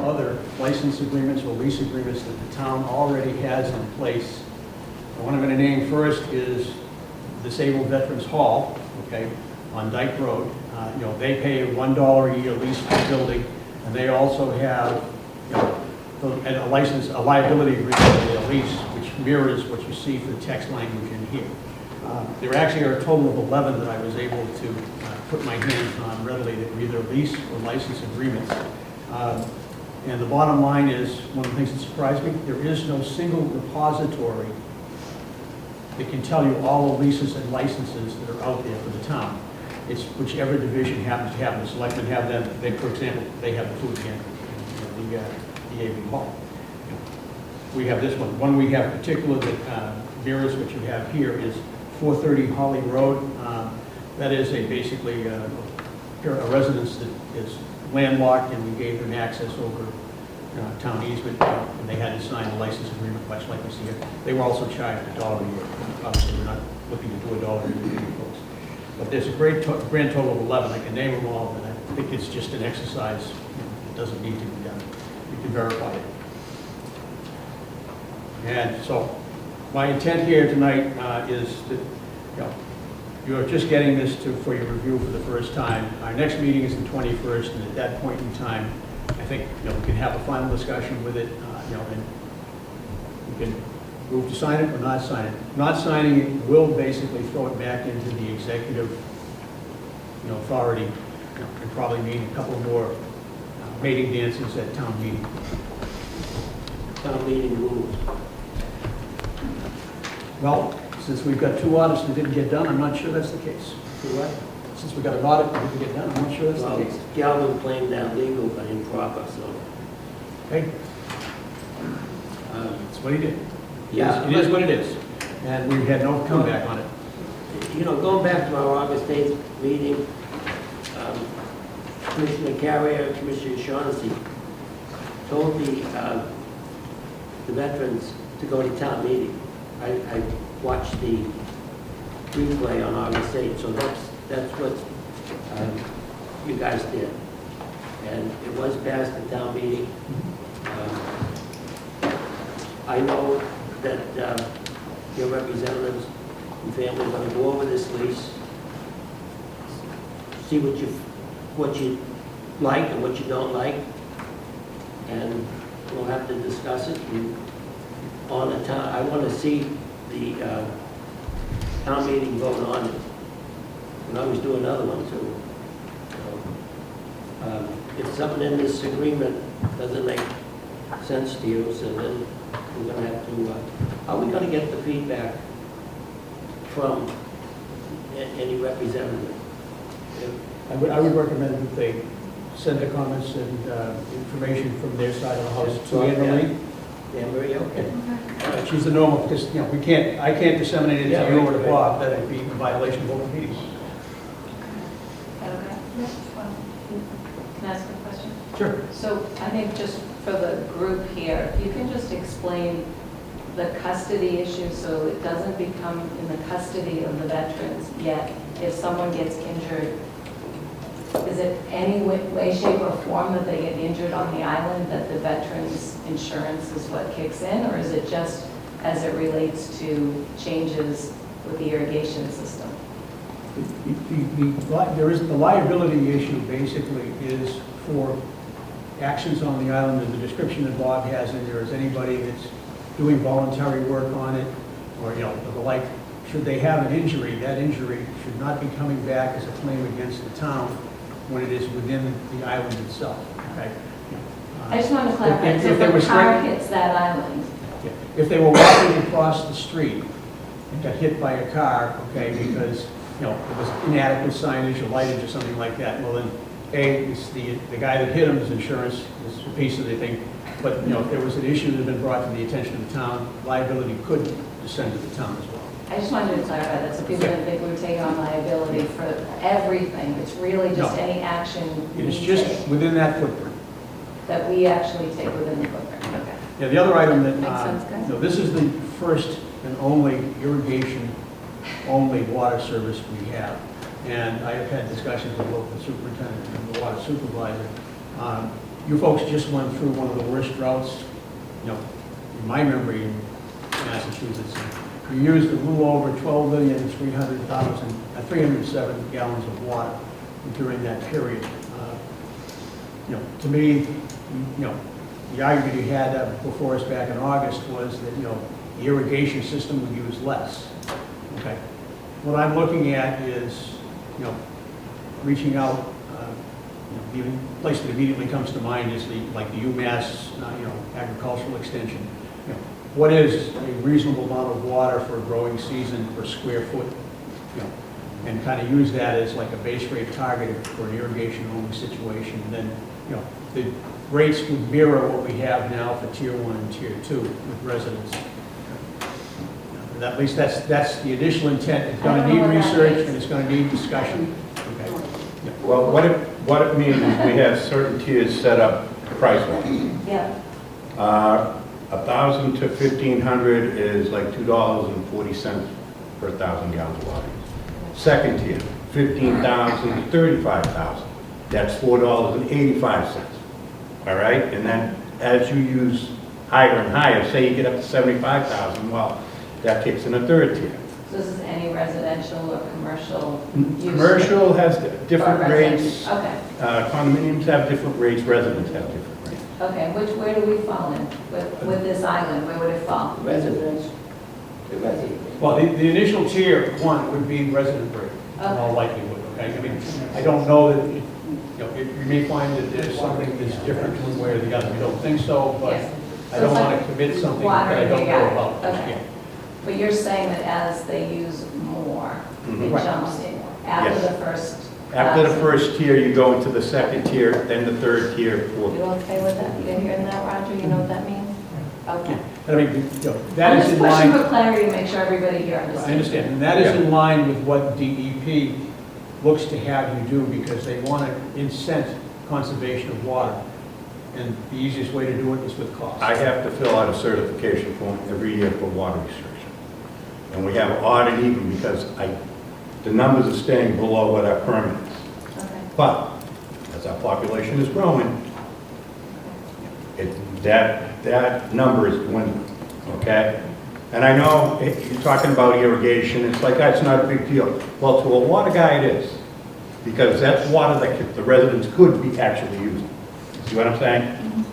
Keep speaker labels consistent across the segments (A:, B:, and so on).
A: other license agreements or lease agreements that the town already has in place. The one I'm going to name first is Disabled Veterans Hall, okay, on Dyke Road. They pay a $1 a year lease for the building, and they also have, a license, a liability agreement for their lease, which mirrors what you see for the text language in here. There actually are a total of 11 that I was able to put my hands on readily that were either lease or license agreements. And the bottom line is, one of the things that surprised me, there is no single repository that can tell you all the leases and licenses that are out there for the town. It's whichever division happens to have them. The selectmen have them. They, for example, they have the food pantry, the AV hall. We have this one. One we have particular that mirrors what you have here is 430 Holly Road. That is basically a residence that is landlocked, and we gave them access over town easement, and they had to sign a license agreement, much like we see here. They were also charged $1 a year. Obviously, we're not looking to do $1 a year, folks. But there's a grand total of 11. I can name them all, and I think it's just an exercise. It doesn't need to be done. You can verify it. And so, my intent here tonight is that, you're just getting this for your review for the first time. Our next meeting is the 21st, and at that point in time, I think we can have a final discussion with it, and we can move to sign it or not sign it. Not signing it will basically throw it back into the executive, authority, and probably mean a couple more mating dances at town meeting.
B: Town meeting rules.
A: Well, since we've got 2 audits that didn't get done, I'm not sure that's the case.
B: What?
A: Since we got an audit that didn't get done, I'm not sure that's
B: Well,
A: the case.
B: Galvin claimed that legal but improper, so.
A: Okay, that's what he did.
B: Yeah.
A: It is what it is. And we had no comeback on it.
B: Going back to our August 8th meeting, Commissioner Carrier and Commissioner Shaughnessy told the veterans to go to town meeting. I watched the replay on August 8th, so that's what you guys did. And it was passed at town meeting. I know that your representatives and family are going to go over this lease, see what you like and what you don't like, and we'll have to discuss it. And on the town, I want to see the town meeting vote on it. And I always do another one too. So, if something in this agreement doesn't make sense to you, so then we're going to have to, are we going to get the feedback from any representative?
A: I would recommend that they send the comments and information from their side of the house to Anne Marie.
B: Anne Marie, okay.
A: She's the normal, because, I can't disseminate it
B: Yeah,
A: to you or
B: right.
A: to Bob. That would be in violation of open meetings.
C: Okay. Can I ask a question?
A: Sure.
C: So I think just for the group here, if you can just explain the custody issue so it doesn't become in the custody of the veterans, yet if someone gets injured, is it any way, shape, or form that they get injured on the island that the veterans insurance is what kicks in, or is it just as it relates to changes with the irrigation system?
A: The liability issue basically is for actions on the island, and the description that Bob has in there is anybody that's doing voluntary work on it, or, the like. Should they have an injury, that injury should not be coming back as a claim against the town when it is within the island itself, okay?
C: I just want to clarify, so
A: if they were
C: if a car
A: straight-
C: hits that island,
A: If they were walking across the street and got hit by a car, okay, because, it was inadequate signage or lightage or something like that, well then, it's the guy that hit him, his insurance is a piece of the thing. But, if there was an issue that had been brought to the attention of the town, liability could descend to the town as well.
C: I just wanted to clarify that, so people didn't think we were taking on liability for everything. It's really just
A: No.
C: any action
A: It is
C: we
A: just
C: take
A: within that footprint.
C: that we actually take within the footprint. Okay.
A: Yeah, the other item that,
C: Makes sense, guys.
A: this is the first and only irrigation-only water service we have. And I have had discussions with both the superintendent and the water supervisor. you folks just went through one of the worst droughts, you know, in my memory in Massachusetts. You used a little over 307 gallons of water during that period. You know, to me, you know, the argument you had before us back in August was that, you know, the irrigation system would use less. Okay. What I'm looking at is, you know, reaching out, you know, the place that immediately comes to mind is like the UMass, you know, agricultural extension. You know, what is a reasonable amount of water for a growing season per square foot, you know, and kind of use that as like a base rate target for an irrigation-only situation. And then, you know, the rates would mirror what we have now for Tier 1 and Tier 2 with residents. At least that's the initial intent. It's going to need research and it's going to need discussion. Okay. Yeah.
D: Well, what it means is we have certain tiers set up price-wise.
C: Yeah.
D: 1,000 to 1,500 is like $2.40 per 1,000 gallons of water. Second tier, 15,000 to 35,000. That's $4.85. All right, and then as you use higher and higher, say you get up to 75,000, well, that kicks in a third tier.
C: So this is any residential or commercial use?
D: Commercial has different
C: Or
D: rates.
C: residential. Okay,
D: Condominiums have different rates, residents have different rates.
C: okay, where do we fall in with this island? Where would it fall?
B: Residents, the residents.
A: Well, the initial Tier 1 would be resident rate, in all likelihood. Okay. I mean, I don't know that. You know, you may find that there's something that's different one way or the other. We don't think so, but
C: Yes.
A: I don't want to commit something that I don't know about.
C: Okay.
A: Yeah.
C: But you're saying that as they use more, it
A: Right.
C: jumps in after
D: Yes.
C: the first?
D: After the first tier, you go into the second tier, then the third tier, fourth.
C: You okay with that? You hearing that, Roger? You know what that means? Okay.
A: I mean, you know, that
C: I'm
A: is
C: just
A: in
C: pushing
A: line.
C: for clarity to make sure everybody here understands.
A: I understand, and that is in line with what DEP looks to have you do because they want to incent conservation of water. And the easiest way to do it is with cost.
D: I have to fill out a certification form every year for water restriction. And we have odd and even because the numbers are staying below what our permit is.
C: Okay.
D: But as our population is growing, that number is dwindling, okay? And I know you're talking about irrigation, it's like, that's not a big deal. Well, to a water guy it is, because that's water that the residents could be actually using. See what I'm saying?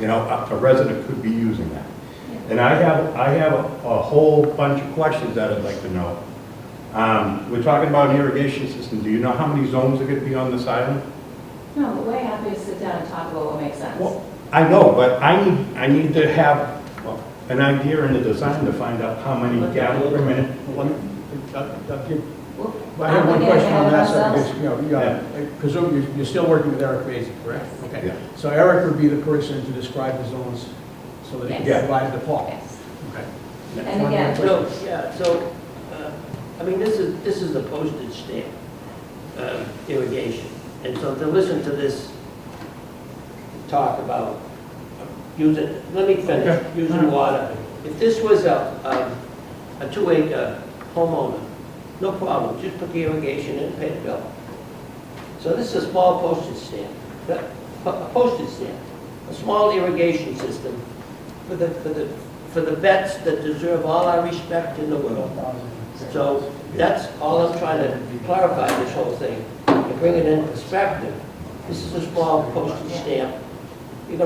D: You know, a resident could be using that. And I have a whole bunch of questions that I'd like to know. We're talking about an irrigation system. Do you know how many zones are going to be on this island?
C: No, but we're happy to sit down and talk about what makes sense.
D: Well, I know, but I need to have an idea and a design to find out how many gallons per minute.
A: I have one question on that side,
C: Ourselves?
A: because, you know, I presume you're still working with Eric Basie, correct? Okay.
D: Yeah.
A: So Eric would be the person to describe the zones so that he
C: Yes.
A: can provide the Paul.
C: Yes.
A: Okay.
C: And again,
B: So, yeah, so, I mean, this is the postage stamp, irrigation. And so to listen to this talk about using, let me finish,
D: Okay.
B: using water. If this was a 2-acre homeowner, no problem, just put the irrigation in and pay the bill. So this is a small postage stamp, a postage stamp, a small irrigation system for the vets that deserve all our respect in the world. So that's all I'm trying to clarify this whole thing, and bring it into perspective. This is a small postage stamp. You're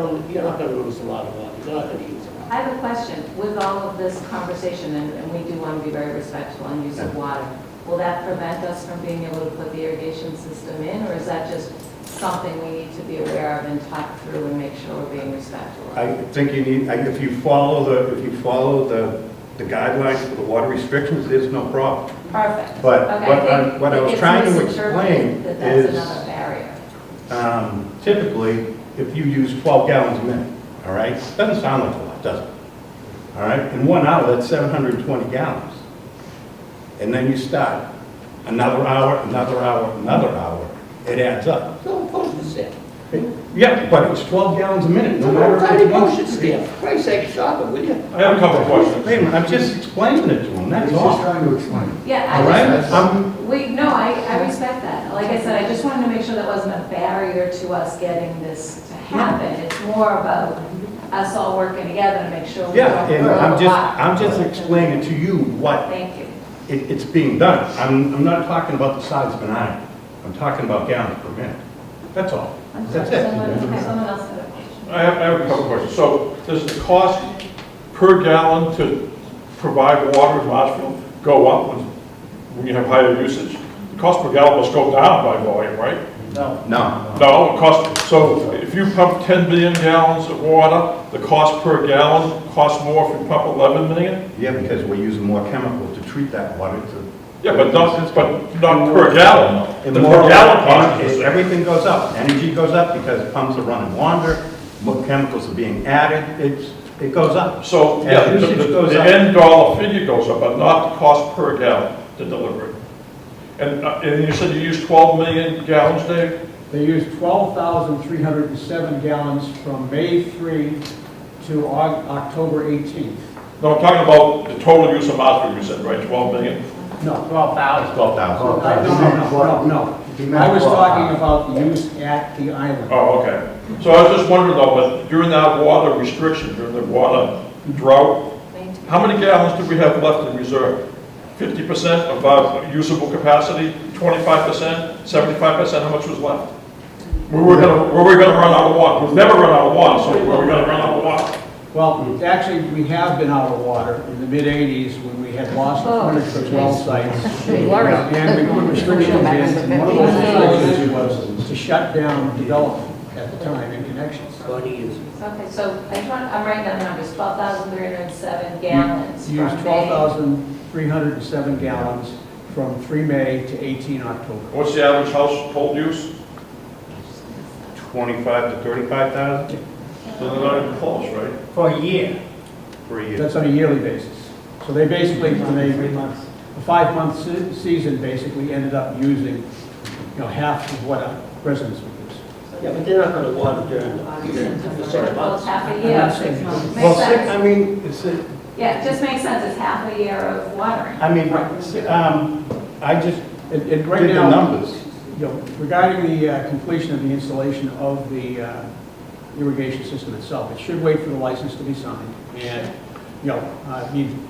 B: not gonna lose a lot of water, you're not gonna use it.
C: I have a question. With all of this conversation, and we do want to be very respectful on use of water, will that prevent us from being able to put the irrigation system in, or is that just something we need to be aware of and talk through and make sure we're being respectful of?
D: I think you need, if you follow the guidelines for the water restrictions, there's no problem.
C: Perfect.
D: But
C: Okay,
D: what I was
C: it's
D: trying to
C: misinterpreted
D: explain
C: that that's
D: is,
C: another barrier.
D: typically, if you use 12 gallons a minute, all right? Doesn't sound like a lot, does it? All right? In 1 hour, that's 720 gallons. And then you start another hour, another hour, another hour. It adds up.
B: So postage stamp.
D: Yeah, but it's 12 gallons a minute,
B: It's
D: no
B: a
D: matter
B: little
D: if
B: tiny
D: it's one.
B: postage stamp. For Christ's sake, stop it, will you?
E: I have a couple of questions.
D: Wait a minute, I'm just explaining it to him, that's
F: He's just
D: all.
F: trying to explain.
C: Yeah,
D: All right?
C: I just,
D: I'm-
C: I respect that. Like I said, I just wanted to make sure that wasn't a barrier to us getting this to happen. It's more about us all working together to make sure we
D: Yeah,
C: don't
D: and
C: grow a lot.
D: I'm just explaining to you what
C: Thank you.
D: it's being done. I'm not talking about the size of an island. I'm talking about gallons per minute. That's all.
C: I'm sorry,
D: That's it.
C: someone else had a question.
E: I have a couple questions. So does the cost per gallon to provide water in Marshfield go up when you have higher usage? The cost per gallon must go down by volume, right?
D: No.
E: No, it costs, so if you pump 10 billion gallons of water, the cost per gallon costs more if you pump 11 million?
D: Yeah, because we're using more chemical to treat that water to.
E: Yeah, but not per gallon.
D: And
E: The
D: more
E: per gallon cost is the same.
D: everything goes up. Energy goes up because pumps are running longer, more chemicals are being added, it goes up.
E: So,
D: As
E: yeah,
D: usage goes
E: the
D: up.
E: end dollar figure goes up, but not the cost per gallon to deliver it. And you said you used 12 million gallons, Dave?
A: They used 12,307 gallons from May 3 to October 18th.
E: No, I'm talking about the total use of Marshfield, you said, right, 12 million?
A: No, 12,000.
D: 12,000.
A: No. I was talking about the use at the island.
E: Oh, okay. So I was just wondering though, but during that water restriction, during the water drought, how many gallons do we have left in reserve? 50% of our usable capacity, 25%, 75%, how much was left? Were we gonna run out of water? We've never run out of water, so were we gonna run out of water?
A: Well, actually, we have been out of water in the mid-'80s when we had lost 100 well sites. And we put restrictions in, and one of those restrictions was to shut down development at the time in connections.
B: 20 years.
C: Okay, so I'm writing down the numbers, 12,307 gallons from
A: Used
C: May.
A: 12,307 gallons from 3 May to 18 October.
E: What's the average household use?
D: 25 to 35,000
E: So they're not even close, right?
A: For a year.
D: per year.
A: That's on a yearly basis. So they basically, when they, a 5-month season basically ended up using, half of what our residents would use.
B: Yeah, but they're not gonna water during the 6
C: Well,
B: months.
C: it's half a
A: I'm
C: year.
A: not saying-
D: Well,
C: Makes sense.
D: I mean, it's,
C: Yeah, it just makes sense, it's half a year of watering.
D: I mean, I just
A: And right
D: did the
A: now,
D: numbers.
A: regarding the completion of the installation of the irrigation system itself, it should wait for the license to be signed. And,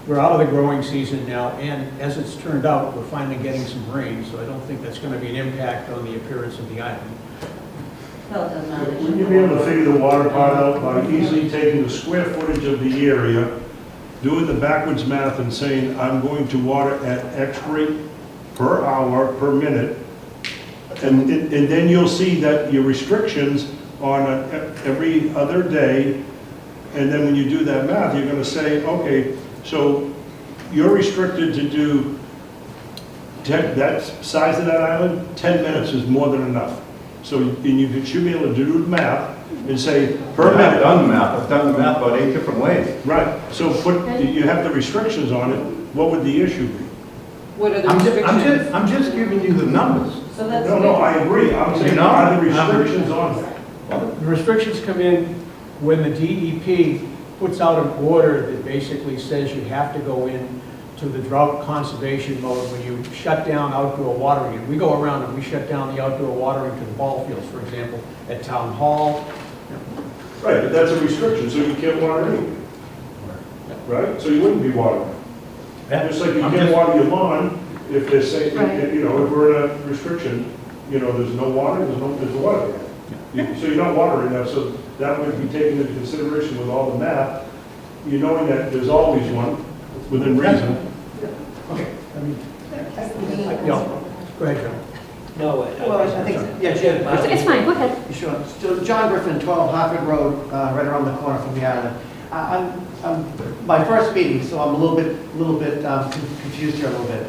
A: we're out of the growing season now, and as it's turned out, we're finally getting some rain, so I don't think that's going to be an impact on the appearance of the island.
C: No, it does not.
F: Wouldn't you be able to figure the water part out by easily taking the square footage of the area, doing the backwards math and saying, I'm going to water at X rate per hour, per minute, and then you'll see that your restrictions on every other day, and then when you do that math, you're gonna say, okay, so you're restricted to do that size of that island, 10 minutes is more than enough. So, and you should be able to do the math and say, per
D: I've
F: minute.
D: done the math, I've done the math about 8 different ways.
F: Right, so you have the restrictions on it, what would the issue be?
G: What are the
D: I'm
G: restrictions?
D: just giving you the numbers.
C: So that's.
F: No, I agree, I'm saying,
D: No,
F: are the
D: I'm-
F: restrictions on it?
A: The restrictions come in when the DEP puts out an order that basically says you have to go in to the drought conservation mode when you shut down outdoor watering. And we go around and we shut down the outdoor watering to the ball fields, for example, at Town Hall.
F: Right, but that's a restriction, so you can't water anything. Right, so you wouldn't be watering. Just like you
D: I'm
F: can't
D: just-
F: water your lawn if they say,
C: Right.
F: if we're in a restriction, there's no water, there's water there. So you're not watering that, so that would be taken into consideration with all the math, you knowing that there's always one within reason.
A: Okay, go ahead, John.
B: No,
H: Well, I think, yeah, Jim.
I: It's fine, go ahead.
H: Sure. So John Griffin, 12 Hartford Road, right around the corner from the island. I'm my first meeting, so I'm a little bit confused here a little bit.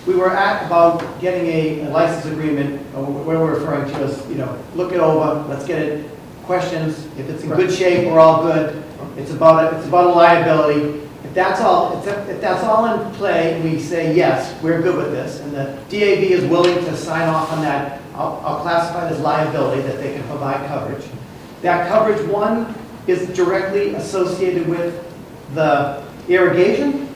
H: We were at about getting a license agreement, where we're referring to as, look it over, let's get it, questions. If it's in good shape, we're all good. It's about a liability. If that's all in play, and we say, yes, we're good with this, and the DAB is willing to sign off on that, I'll classify it as liability, that they can provide coverage. That coverage, one, is directly associated with the irrigation.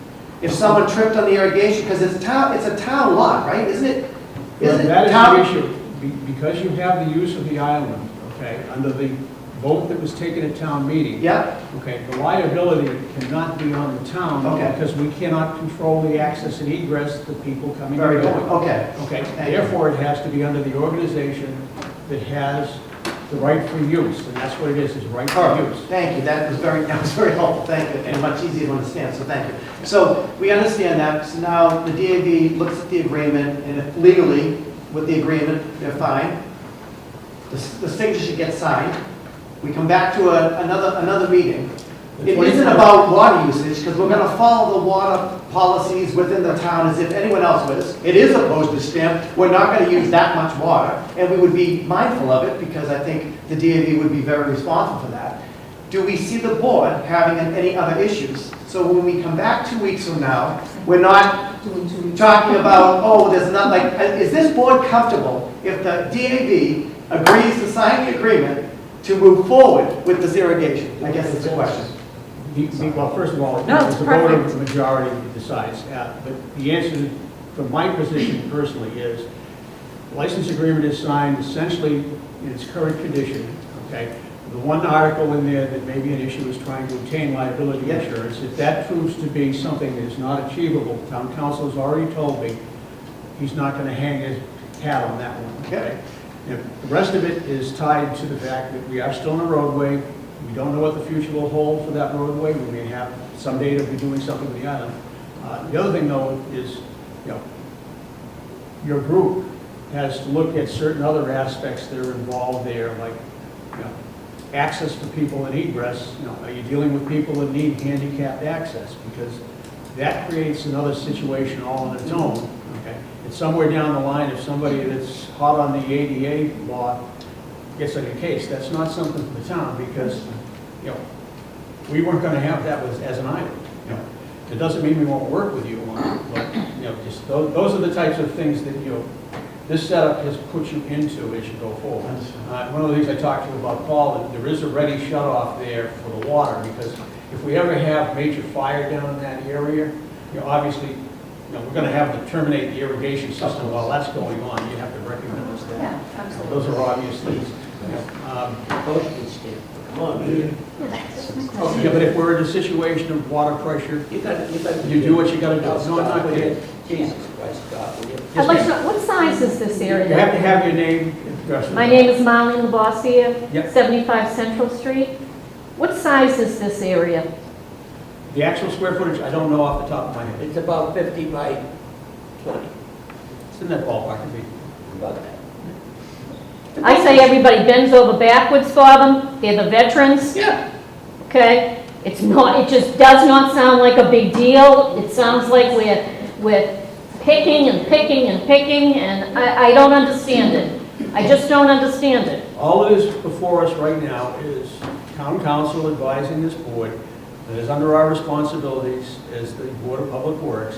H: If someone tripped on the irrigation, because it's a town lot, right? Isn't it?
A: Well,
H: Isn't it
A: that is
H: town?
A: the issue. Because you have the use of the island, okay, under the vote that was taken at town meeting,
H: Yeah,
A: okay, the liability cannot be on the town
H: Okay.
A: because we cannot control the access and egress to people coming
H: very
A: and
H: good,
A: going.
H: okay.
A: Okay,
H: Thank you.
A: therefore, it has to be under the organization that has the right for use, and that's what it is right for
H: Perfect,
A: use.
H: thank you, that was very helpful, thank you, and much easier to understand, so thank you. So, we understand that, so now the DAB looks at the agreement, and if legally, with the agreement, they're fine, the signature gets signed, we come back to another meeting. It isn't about water usage, because we're gonna follow the water policies within the town as if anyone else was. It is a postage stamp, we're not gonna use that much water, and we would be mindful of it, because I think the DAV would be very responsible for that. Do we see the board having any other issues? So when we come back 2 weeks from now, we're not talking about, oh, there's not, like, is this board comfortable if the DAV agrees to sign the agreement to move forward with this irrigation? I guess it's a question.
A: Well, first of all,
C: No, it's
A: it's a vote of
C: perfect.
A: the majority that decides. But the answer, from my position personally, is license agreement is signed essentially in its current condition, okay? The one article in there that may be an issue is trying to obtain liability
H: Yeah.
A: insurance. If that proves to be something that is not achievable, town council has already told me he's not going to hang his hat on that one, okay? If the rest of it is tied to the fact that we are still in a roadway. We don't know what the future will hold for that roadway. We may have someday to be doing something with the island. The other thing, though, is, you know, your group has to look at certain other aspects that are involved there, like, you know, access for people and egress. You know, are you dealing with people that need handicapped access? Because that creates another situation all on its own, okay? It's somewhere down the line, if somebody that's hot on the ADA law gets like a case, that's not something for the town, because, you know, we weren't gonna have that as an item, you know. It doesn't mean we won't work with you on it, but, you know, just, those are the types of things that, you know, this setup has put you into as you go forward. One of the things I talked to you about, Paul, that there is a ready shut-off there for the water, because if we ever have major fire down in that area, you know, obviously, you know, we're gonna have to terminate the irrigation system while that's going on. You have to recognize that.
C: Yeah, absolutely.
A: Those are obvious things.
B: Postage stamp, come on,
A: Yeah, but if we're in a situation of water pressure,
B: you got.
A: you do what you gotta do. No, I'm not kidding.
B: Jesus Christ, God, will you?
G: I'd like to know, what size is this
A: You have
G: area?
A: to have your name and address.
G: My name is Marlene Labossiere,
A: Yep.
G: 75 Central Street. What size is this area?
A: The actual square footage, I don't know off the top of my head.
B: It's about 50 by 20,
A: It's in that ballpark, it'd be.
B: about that.
G: I say everybody bends over backwards for them, they're the veterans,
B: Yeah.
G: okay? It's not, it just does not sound like a big deal. It sounds like we're picking and picking and picking, and I don't understand it. I just don't understand it.
A: All it is before us right now is town council advising this board that is under our responsibilities as the Board of Public Works.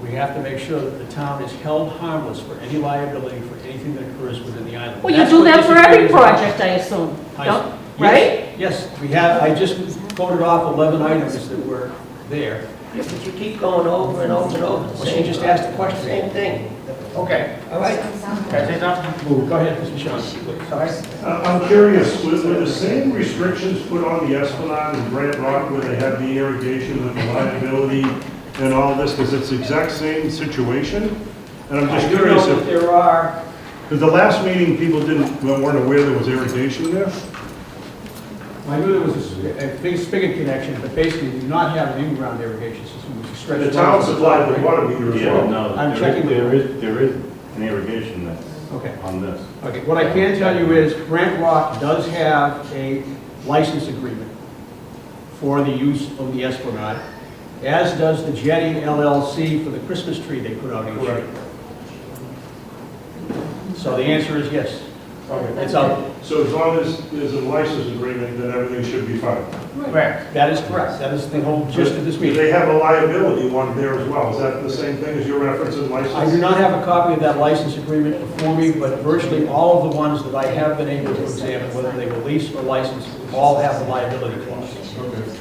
A: We have to make sure that the town is held harmless for any liability for anything that occurs within the island.
G: Well, you
A: That's
G: do
A: what
G: that
A: this
G: for every
A: agreement is about.
G: project, I assume,
A: I-
G: don't,
A: yes,
G: right?
A: Yes, we have, I just quoted off 11 items that were there.
B: Yeah, but you keep going over and over and over the
A: Well, she
B: same.
A: just asked a question.
B: Same thing.
A: Okay.
B: All right.
A: Can I say something? Go ahead, Mr. Shawn. Sorry?
F: I'm curious, were the same restrictions put on the Esplanade and Grant Rock where they have the irrigation and the liability and all this, because it's the exact same situation? And I'm
A: I
F: just
A: do
F: curious
A: know that
F: if,
A: there are,
F: because the last meeting, people weren't aware there was irrigation there?
A: I knew there was a big spigot connection, but basically we do not have an in-ground irrigation system, which is stretched.
F: The town supplied the water meter as
D: Yeah,
F: well.
D: no,
A: I'm
D: there
A: checking
D: is, there is an irrigation that's
A: Okay.
D: on this.
A: Okay, what I can tell you is Grant Rock does have a license agreement for the use of the Esplanade, as does the Jetty LLC for the Christmas tree they put out each year.
F: Correct.
A: So the answer is yes.
F: Okay.
A: It's out.
F: So as long as there's a license agreement, then everything should be fine.
A: Correct. That is correct. That is the whole gist of this
F: Do
A: meeting.
F: they have a liability one there as well? Is that the same thing as your reference in license?
A: I do not have a copy of that license agreement before me, but virtually all of the ones that I have been able to examine, whether they were leased or licensed, all have the liability clause.
F: Okay.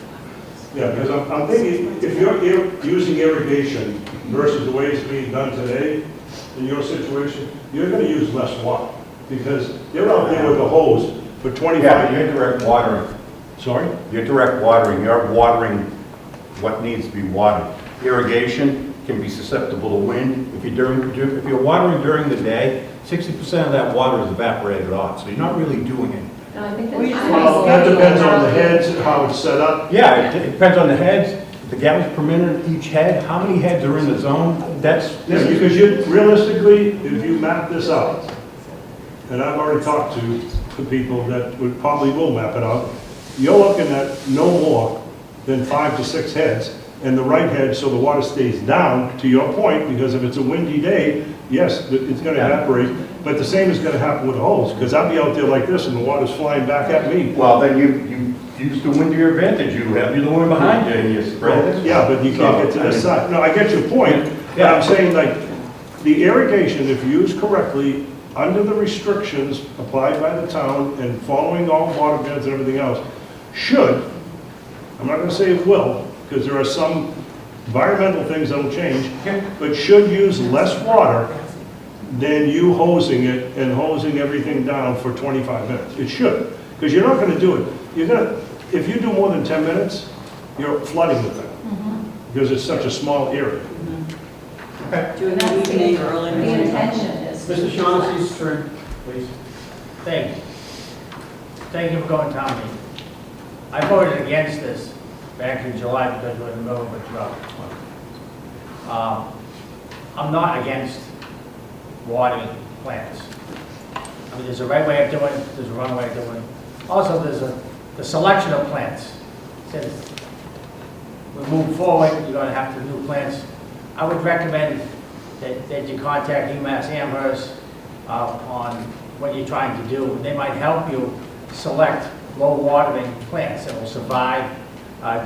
F: Yeah, because I'm thinking, if you're using irrigation versus the way it's being done today, in your situation, you're gonna use less water, because they're out there with a hose for
D: Yeah,
F: 25.
D: you're direct watering.
F: Sorry?
D: You're direct watering, you're watering what needs to be watered. Irrigation can be susceptible to wind. If you're watering during the day, 60% of that water is evaporated off, so you're not really doing it.
C: No, I think
F: Well, that depends on the heads, how it's set up.
D: Yeah, it depends on the heads, the gallons per minute each head, how many heads are in the zone,
F: Yeah, because realistically, if you map this out, and I've already talked to people that would probably will map it out, you're looking at no more than 5 to 6 heads, and the right head, so the water stays down, to your point, because if it's a windy day, yes, it's gonna evaporate, but the same is gonna happen with the hose, because I'll be out there like this and the water's flying back at me.
D: Well, then you use the wind to your advantage, you have the wind behind you and you spread it.
F: Yeah, but you can't get to the side. No, I get your point, but I'm saying like, the irrigation, if used correctly, under the restrictions applied by the town and following all water beds and everything else, should, I'm not gonna say it will, because there are some environmental things that'll change, but should use less water than you hosing it and hosing everything down for 25 minutes. It should, because you're not gonna do it. If you do more than 10 minutes, you're flooding the thing, because it's such a small area.
C: During the evening, early morning. The intention is.
A: Mr. Shaughnessy's turn, please.
I: Thank you. Thank you for going, Tommy. I voted against this back in July because we're in the middle of a drought. I'm not against watering plants. I mean, there's a right way of doing it, there's a wrong way of doing it. Also, there's the selection of plants. Since we move forward, you're going to have to do plants. I would recommend that you contact UMass Amherst on what you're trying to do. They might help you select low watering plants that will survive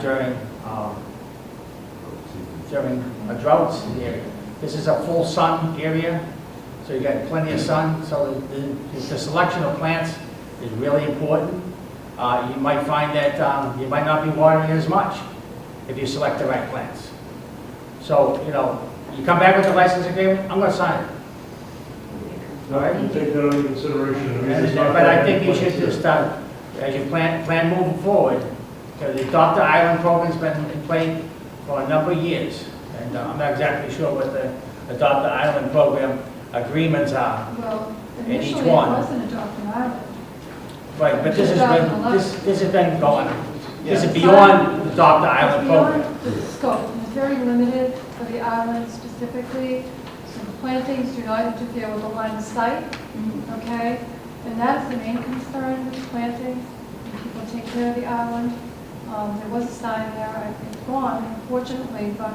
I: during a drought area. This is a full sun area, so you got plenty of sun. So the selection of plants is really important. You might find that you might not be watering as much if you select the right plants. So, you come back with the license agreement, I'm gonna sign it. All right?
F: You take that into consideration. I mean, it's not
I: But I
F: that
I: think
F: big
I: you
F: a
I: should
F: question.
I: just, as you plan moving forward, because the Adopt a Island program's been in play for a number of years. And I'm not exactly sure what the Adopt a Island program agreements are.
J: Well,
I: In each
J: initially it
I: one.
J: wasn't adopted island.
I: Right, but this has been going, this is
J: Yeah.
I: beyond the Adopt a Island
J: It's
I: program.
J: beyond the scope, and it's very limited for the island specifically. So the plantings do not interfere with the line of sight, okay? And that's the main concern with plantings, and people take care of the island. There was a sign there, I think it's gone, unfortunately, but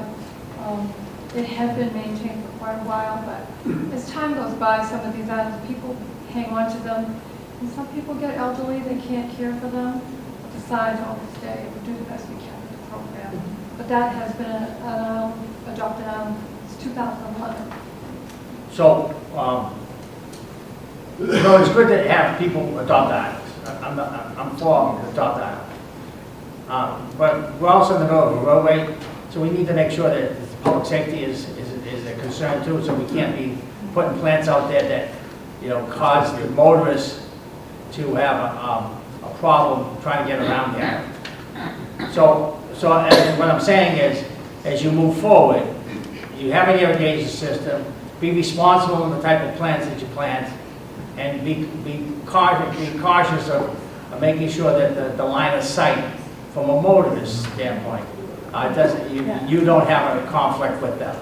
J: it had been maintained for quite a while. But as time goes by, some of these islands, people hang on to them, and some people get elderly, they can't care for them. But the signs always stay, we do the best we can with the program. But that has been an island, adopted island since 2011.
I: So, it's good to have people adopt islands. I'm for adopt islands. But we're also in the middle of a roadway, so we need to make sure that public safety is a concern too, so we can't be putting plants out there that, cause the motorists to have a problem trying to get around the island. So what I'm saying is, as you move forward, you have an irrigation system, be responsible in the type of plants that you plant, and be cautious of making sure that the line of sight from a motorist standpoint, you don't have a conflict with them.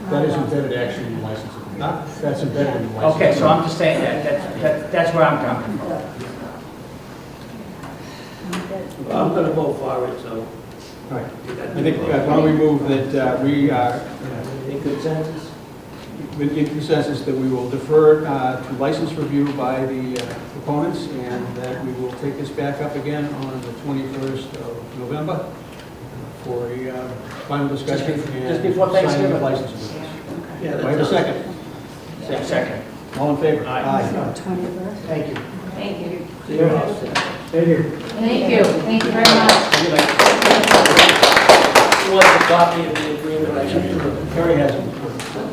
A: That is embedded actually in the license agreement. That's embedded in the license.
I: Okay, so I'm just saying that's where I'm coming from.
B: Well, I'm gonna vote for it, so.
A: All right. I think, why don't we move that we are,
B: Any consensus?
A: with the consensus that we will defer to license review by the proponents, and that we will take this back up again on the 21st of November for a final discussion
I: Just before
A: and signing
I: Thanksgiving.
A: of license agreements.
B: Yeah,
A: Do I have a second?
I: Second.
A: All in favor?
I: Aye.
A: Thank you.
C: Thank you.
B: You're all set.
A: Thank you.
G: Thank you very much.
B: Who wants a copy of the agreement? I should.
A: Carrie has it.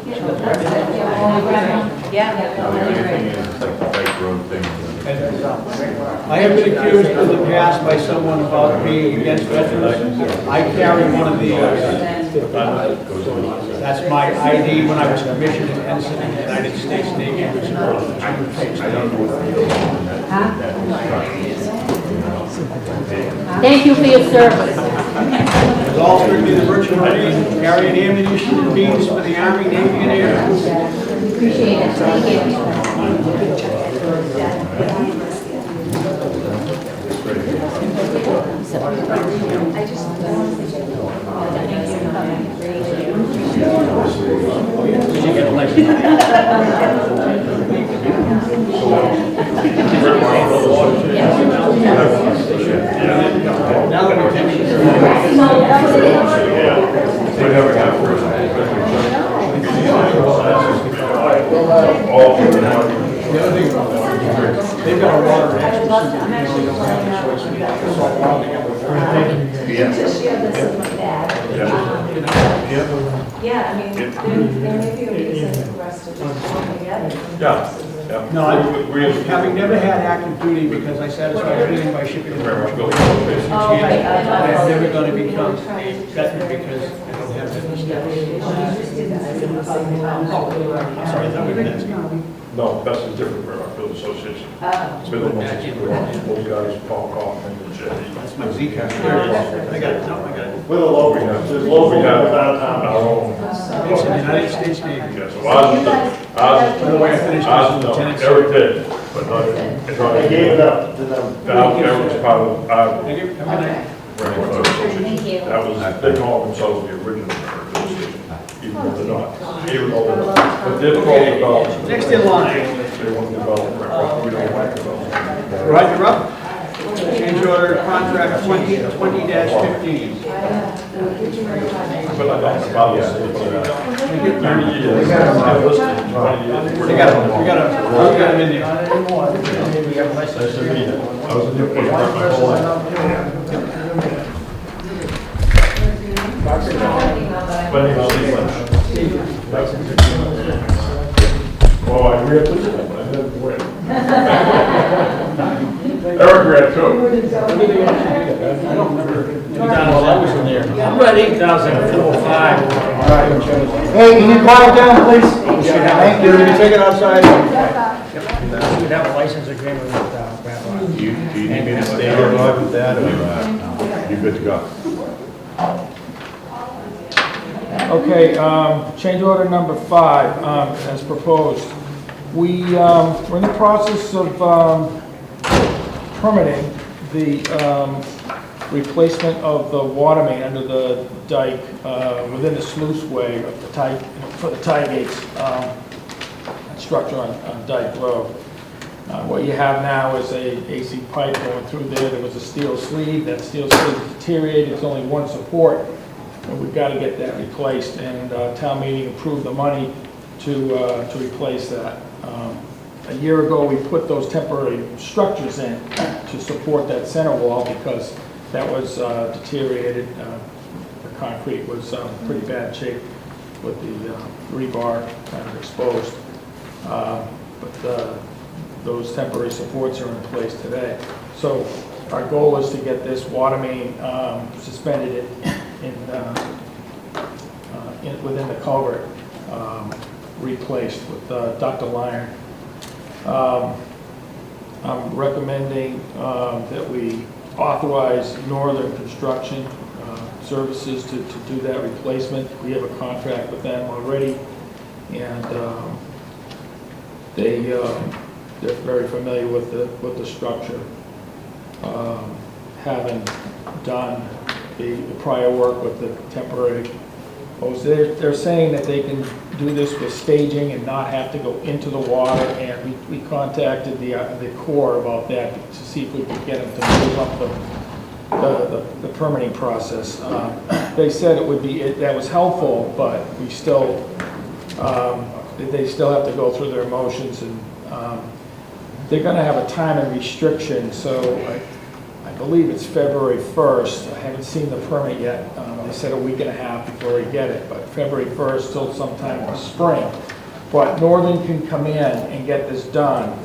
G: Yeah, well, we grab one.
C: Yeah.
D: The only thing is, it's like the right
K: road thing.
A: I have been accused in the past by someone about being against veterans. I carry one of the, that's my ID when I was commissioned as ensign in the United States Navy Reserve.
G: Thank you for your service.
A: It's all strictly the virtue Marine, carrying ammunition and beans for the Army, Navy, and Air Force.
G: Appreciate it. Thank you.
A: Now let me finish.
K: We never got first.
A: The other thing, they've got a water access, so they don't have the choice. We have to solve all together.
C: Just share this in my bag. Yeah, I mean, there may be a reason for us to just come together.
E: Yeah.
A: No, having never had active duty because I satisfied everything by shipping it.
E: Very much go.
A: I'm never going to become a veteran because I don't have that status. I'm sorry, is that what it is?
E: No, that's a different Marshfield Association. It's been almost, those guys, Paul Kaufman and Jay.
A: That's my Z card. I got it, no, I got it.
F: We're the local, there's local
E: We have
F: without
E: our
F: town.
E: own.
A: It's in the United States Navy.
E: Yeah, so ours is,
A: By the way, I finished
E: ours,
A: as a
E: no,
A: lieutenant.
E: Eric did, but not,
F: They gave it up to them.
E: Now, Eric was part of our
A: Thank you. Have a good night.
E: Marshfield Association.
G: Thank you.
E: That was, they call themselves the original Marshfield Association, even though they're not. Even though they're not. But they're pro-development.
A: Next in line.
E: They want to develop, we don't want to develop.
A: Right, you're up. Change order contract 2020-15.
E: But I don't know about this, but, 30 years. I've listed 20 years.
A: We got him in there.
E: Nice to meet you. I was in Newport my whole life. My name is Steve Lynch. Oh, I agree with this, but I didn't win. Eric ran too.
A: I don't remember. I was in there.
I: I'm ready. 2005.
L: Hey, can you quiet down, please? Thank you.
A: Can you take it outside?
I: We have a license agreement with Grandpa.
K: Do you need me to stay here live with that, or you good to go?
M: Okay, change order number 5, as proposed. We're in the process of permitting the replacement of the water main under the dike within the sluice way of the tie, for the tie gates structure on Dyke Road. What you have now is a AC pipe going through there. There was a steel sleeve. That steel sleeve is deteriorated. It's only one support. And we've got to get that replaced, and town meeting approved the money to replace that. A year ago, we put those temporary structures in to support that center wall because that was deteriorated. The concrete was pretty bad shape with the rebar kind of exposed. But those temporary supports are in place today. So our goal is to get this water main suspended within the culvert, replaced with ductile iron. I'm recommending that we authorize Northern Construction Services to do that replacement. We have a contract with them already, and they're very familiar with the structure, having done the prior work with the temporary posts. They're saying that they can do this with staging and not have to go into the water, and we contacted the Corps about that to see if we could get them to move up the permitting process. They said it would be, that was helpful, but we still, they still have to go through their motions, and they're going to have a time and restriction, so I believe it's February 1st. I haven't seen the permit yet. They said a week and a half before we get it, but February 1st till sometime in the spring. But Northern can come in and get this done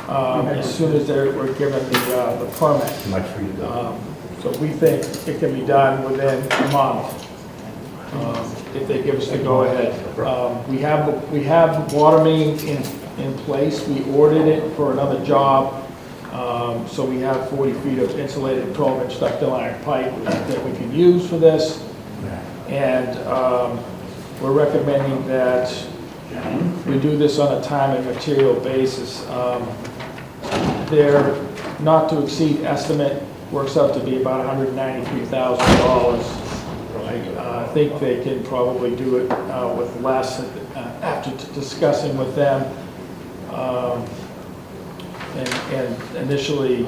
M: as soon as we're given the permit.
D: Much for you, though.
M: So we think it can be done within a month, if they give us the go-ahead. We have the water main in place. We ordered it for another job. So we have 40 feet of insulated 12-inch ductile iron pipe that we can use for this. And we're recommending that we do this on a time and material basis. Their not to exceed estimate works out to be about $193,000. I think they can probably do it with less after discussing with them. And initially,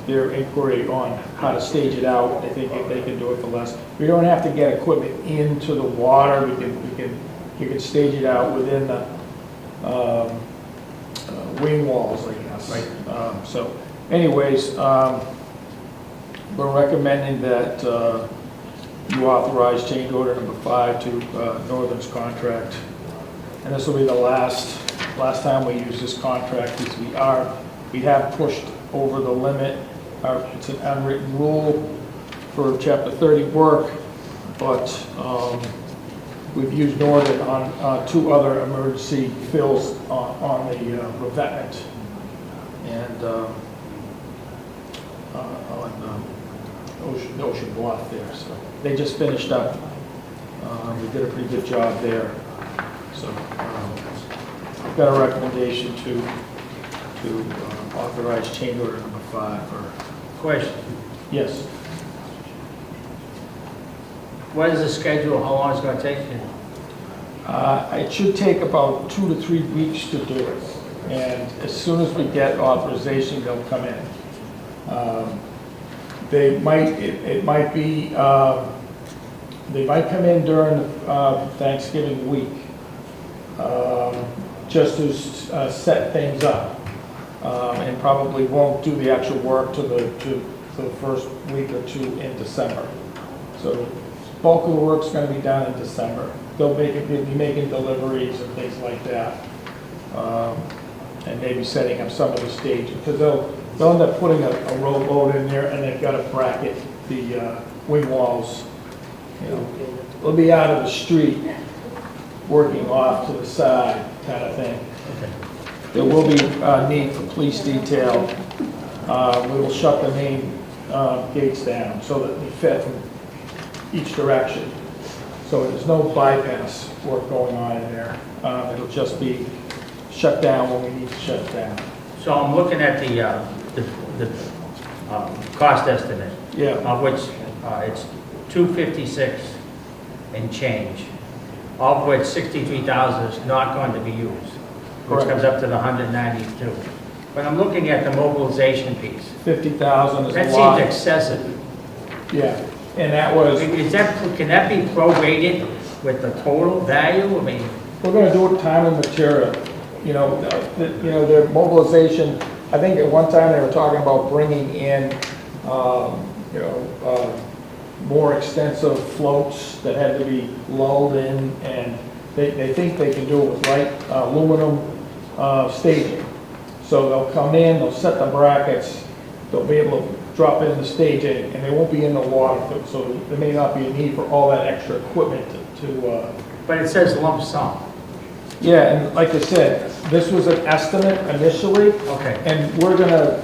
M: their inquiry on how to stage it out, I think they can do it for less. We don't have to get equipment into the water. You can stage it out within the wing walls, I guess. Right. So, anyways, we're recommending that you authorize change order number 5 to Northern's contract, and this will be the last time we use this contract, because we have pushed over the limit. It's an unwritten rule for Chapter 30 work, but we've used Northern on 2 other emergency fills on the revetment and on Ocean Bluff there. So they just finished up. We did a pretty good job there. So I've got a recommendation to authorize change order number 5 for.
I: Question,
M: Yes.
I: what is the schedule, how long is it gonna take?
M: It should take about 2 to 3 weeks to do it. And as soon as we get authorization, they'll come in. They might come in during Thanksgiving week, just to set things up, and probably won't do the actual work to the first week or 2 in December. So bulk of the work's going to be done in December. They'll be making deliveries and things like that, and maybe setting up some of the staging, because they'll end up putting a rowboat in there, and they've got to bracket the wing walls. They'll be out of the street, working off to the side, kind of thing. There will be need for police detail. We will shut the main gates down so that they fit from each direction. So there's no bypass work going on in there. It'll just be shut down when we need to shut it down.
I: So I'm looking at the cost estimate,
M: Yeah.
I: of which it's $256 and change, of which $63,000 is not going to be used, which
M: Correct.
I: comes up to the $192. But I'm looking at the mobilization piece.
M: 50,000 is
I: That
M: a lot.
I: seems excessive.
M: Yeah, and that was,
I: Can that be prorated with the total value? I mean,
M: we're gonna do it time and material. Their mobilization, I think at one time they were talking about bringing in, more extensive floats that had to be lulled in, and they think they can do it with light aluminum staging. So they'll come in, they'll set the brackets, they'll be able to drop in the staging, and they won't be in the water, so there may not be a need for all that extra equipment to
I: but it says lump sum.
M: yeah, and like I said, this was an estimate initially,
I: Okay,
M: and we're gonna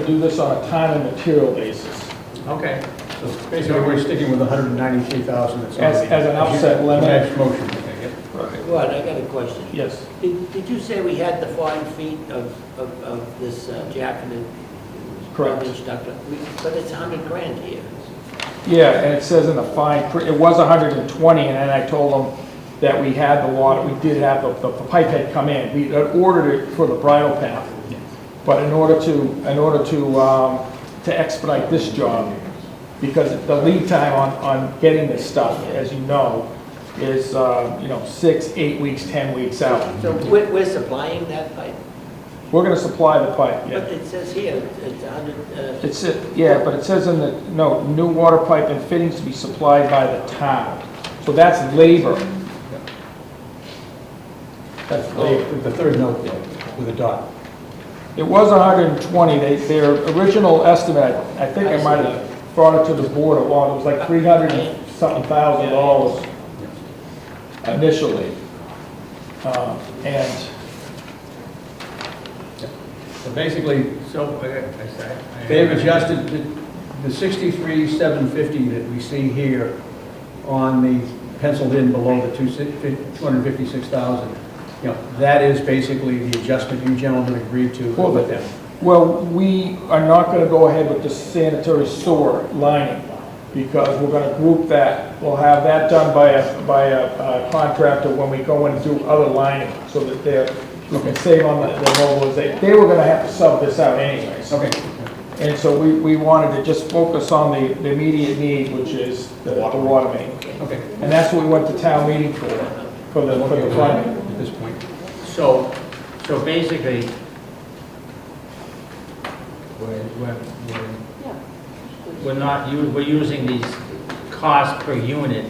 M: do this on a time and material basis.
I: okay.
A: So basically, we're sticking with 193,000 that's
M: As an offset limit.
A: Next motion, okay, yep.
B: Well, I got a question.
M: Yes.
B: Did you say we had the 40 feet of this Jackman?
M: Correct.
B: But it's 100 grand here.
M: Yeah, and it says in the fine print, it was 120, and then I told them that we had the water, we did have, the pipe had come in. We had ordered it for the bridle path, but in order to expedite this job, because the lead time on getting this stuff, as you know, is 6, 8 weeks, 10 weeks out.
B: So we're supplying that pipe?
M: We're going to supply the pipe, yeah.
B: But it says here, it's 100,
M: But it says in the, no, new water pipe and fittings to be supplied by the town. So that's labor. That's labor.
A: The third note there, with a dot.
M: It was 120, their original estimate, I think I might have brought it to the board a while, it was like 300 and something thousand dollars initially. And
A: So basically, they've adjusted the 63,750 that we see here on the penciled in below the 256,000. You know, that is basically the adjustment you gentlemen agreed to with them.
M: well, we are not going to go ahead with the sanitary sewer lining because we're going to group that. We'll have that done by a contractor when we go in and do other lining so that we can save on the mobilization. They were going to have to sub this out anyways.
A: Okay.
M: And so we wanted to just focus on the immediate need, which is the water main.
A: Okay.
M: And that's what we went to town meeting for the funding.
A: At this point.
I: So basically, we're using these costs per unit,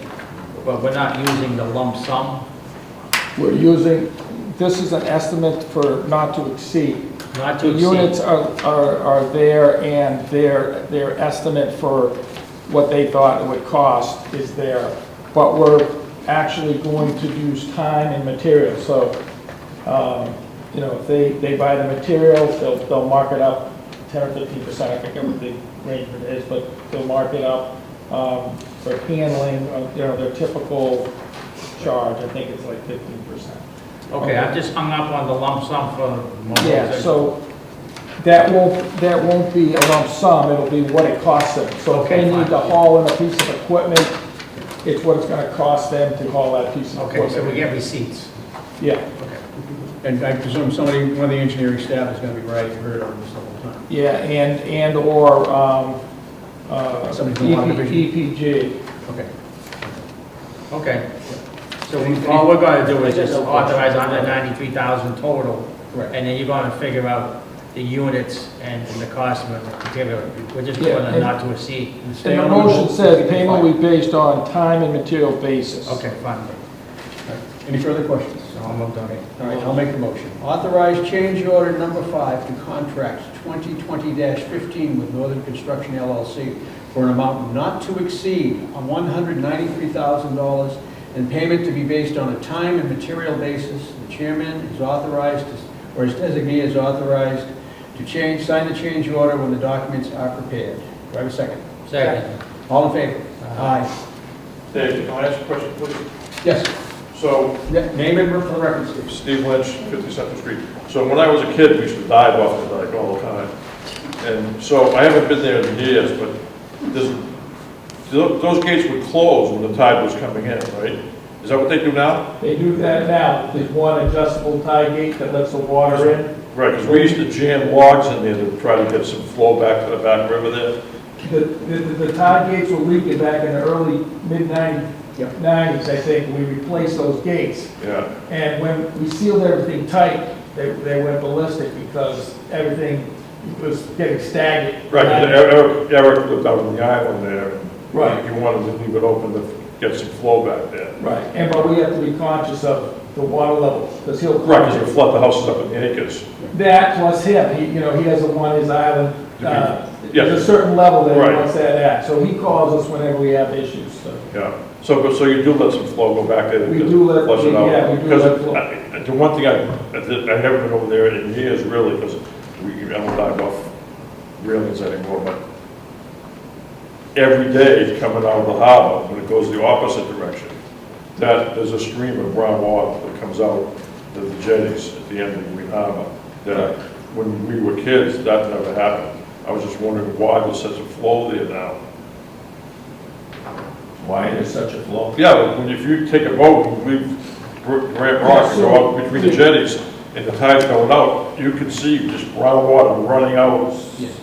I: but we're not using the lump sum.
M: We're using, this is an estimate for not to exceed.
I: Not to
M: The
I: exceed.
M: units are there, and their estimate for what they thought it would cost is there. But we're actually going to use time and material. So, you know, if they buy the materials, they'll mark it up 10 or 15%, I forget what the arrangement is, but they'll mark it up for handling, you know, their typical charge, I think it's like 15%.
I: Okay, I just hung up on the lump sum for mobilization.
M: Yeah, so that won't be a lump sum, it'll be what it costs them. So if they
I: Okay,
M: need to
I: fine.
M: haul in a piece of equipment, it's what it's gonna cost them to haul that piece of
I: Okay,
M: equipment.
I: so we get receipts.
M: Yeah,
A: And I presume one of the engineering staff is going to be writing her on this the whole time.
M: yeah, and/or
A: Somebody from the water division.
M: EPG.
A: Okay.
I: Okay. So all we're gonna do is just authorize 193,000 total,
A: Correct.
I: and then you're gonna figure out the units and the cost of the material. We're just
M: Yeah,
I: doing a
M: and-
I: not to exceed.
A: Stay
M: And the
A: on
M: motion
A: vote.
M: says payment will be based on time and material basis.
I: Okay, fine.
A: Any further questions?
I: So I'm done.
A: All right, I'll make the motion. Authorize change order number 5 to contract 2020-15 with Northern Construction LLC for an amount not to exceed $193,000 and payment to be based on a time and material basis. The chairman is authorized, or his designee is authorized to sign the change order when the documents are prepared. Do I have a second?
I: Second.
A: All in favor? Aye.
E: Dave, can I ask a question, please?
A: Yes.
E: So,
A: Name and for the record, Steve.
E: Steve Lynch, 52nd Street. So when I was a kid, we used to dive off the dike all the time. And so I haven't been there in years, but those gates would close when the tide was coming in, right? Is that what they do now?
M: They do that now. There's one adjustable tie gate that lets the water in.
E: Right, because we used to jam logs in there to try to get some flow back to the back river there.
M: The tide gates were leaking back in the early, mid-90s, I think. We replaced those gates.
E: Yeah.
M: And when we sealed everything tight, they went ballistic because everything was getting stagnant.
E: Right, 'cause Eric lived out on the island there.
M: Right.
E: He wanted to leave it open to get some flow back there.
M: Right, but we have to be conscious of the water level, because he'll.
E: Right, because it flood the houses up in acres.
M: That plus him, he doesn't want his island,
E: Yeah.
M: there's a certain level that he
E: Right.
M: wants that at. So he calls us whenever we have issues, so.
E: Yeah, so you do let some flow go back there?
M: We do let-
E: flush it out?
M: yeah, we do
E: Because
M: let flow.
E: the one thing I haven't been over there in years, really, because I don't dive off railings anymore, but every day coming out of the harbor, when it goes the opposite direction, that there's a stream of brown water that comes out of the jetties at the end of Green Harbor, that when we were kids, that never happened. I was just wondering why there's such a flow there now.
M: Why there's such a flow?
E: Yeah, but if you take a boat and leave Grant Rock and go out between the jetties and the tide's going out, you can see just brown water running out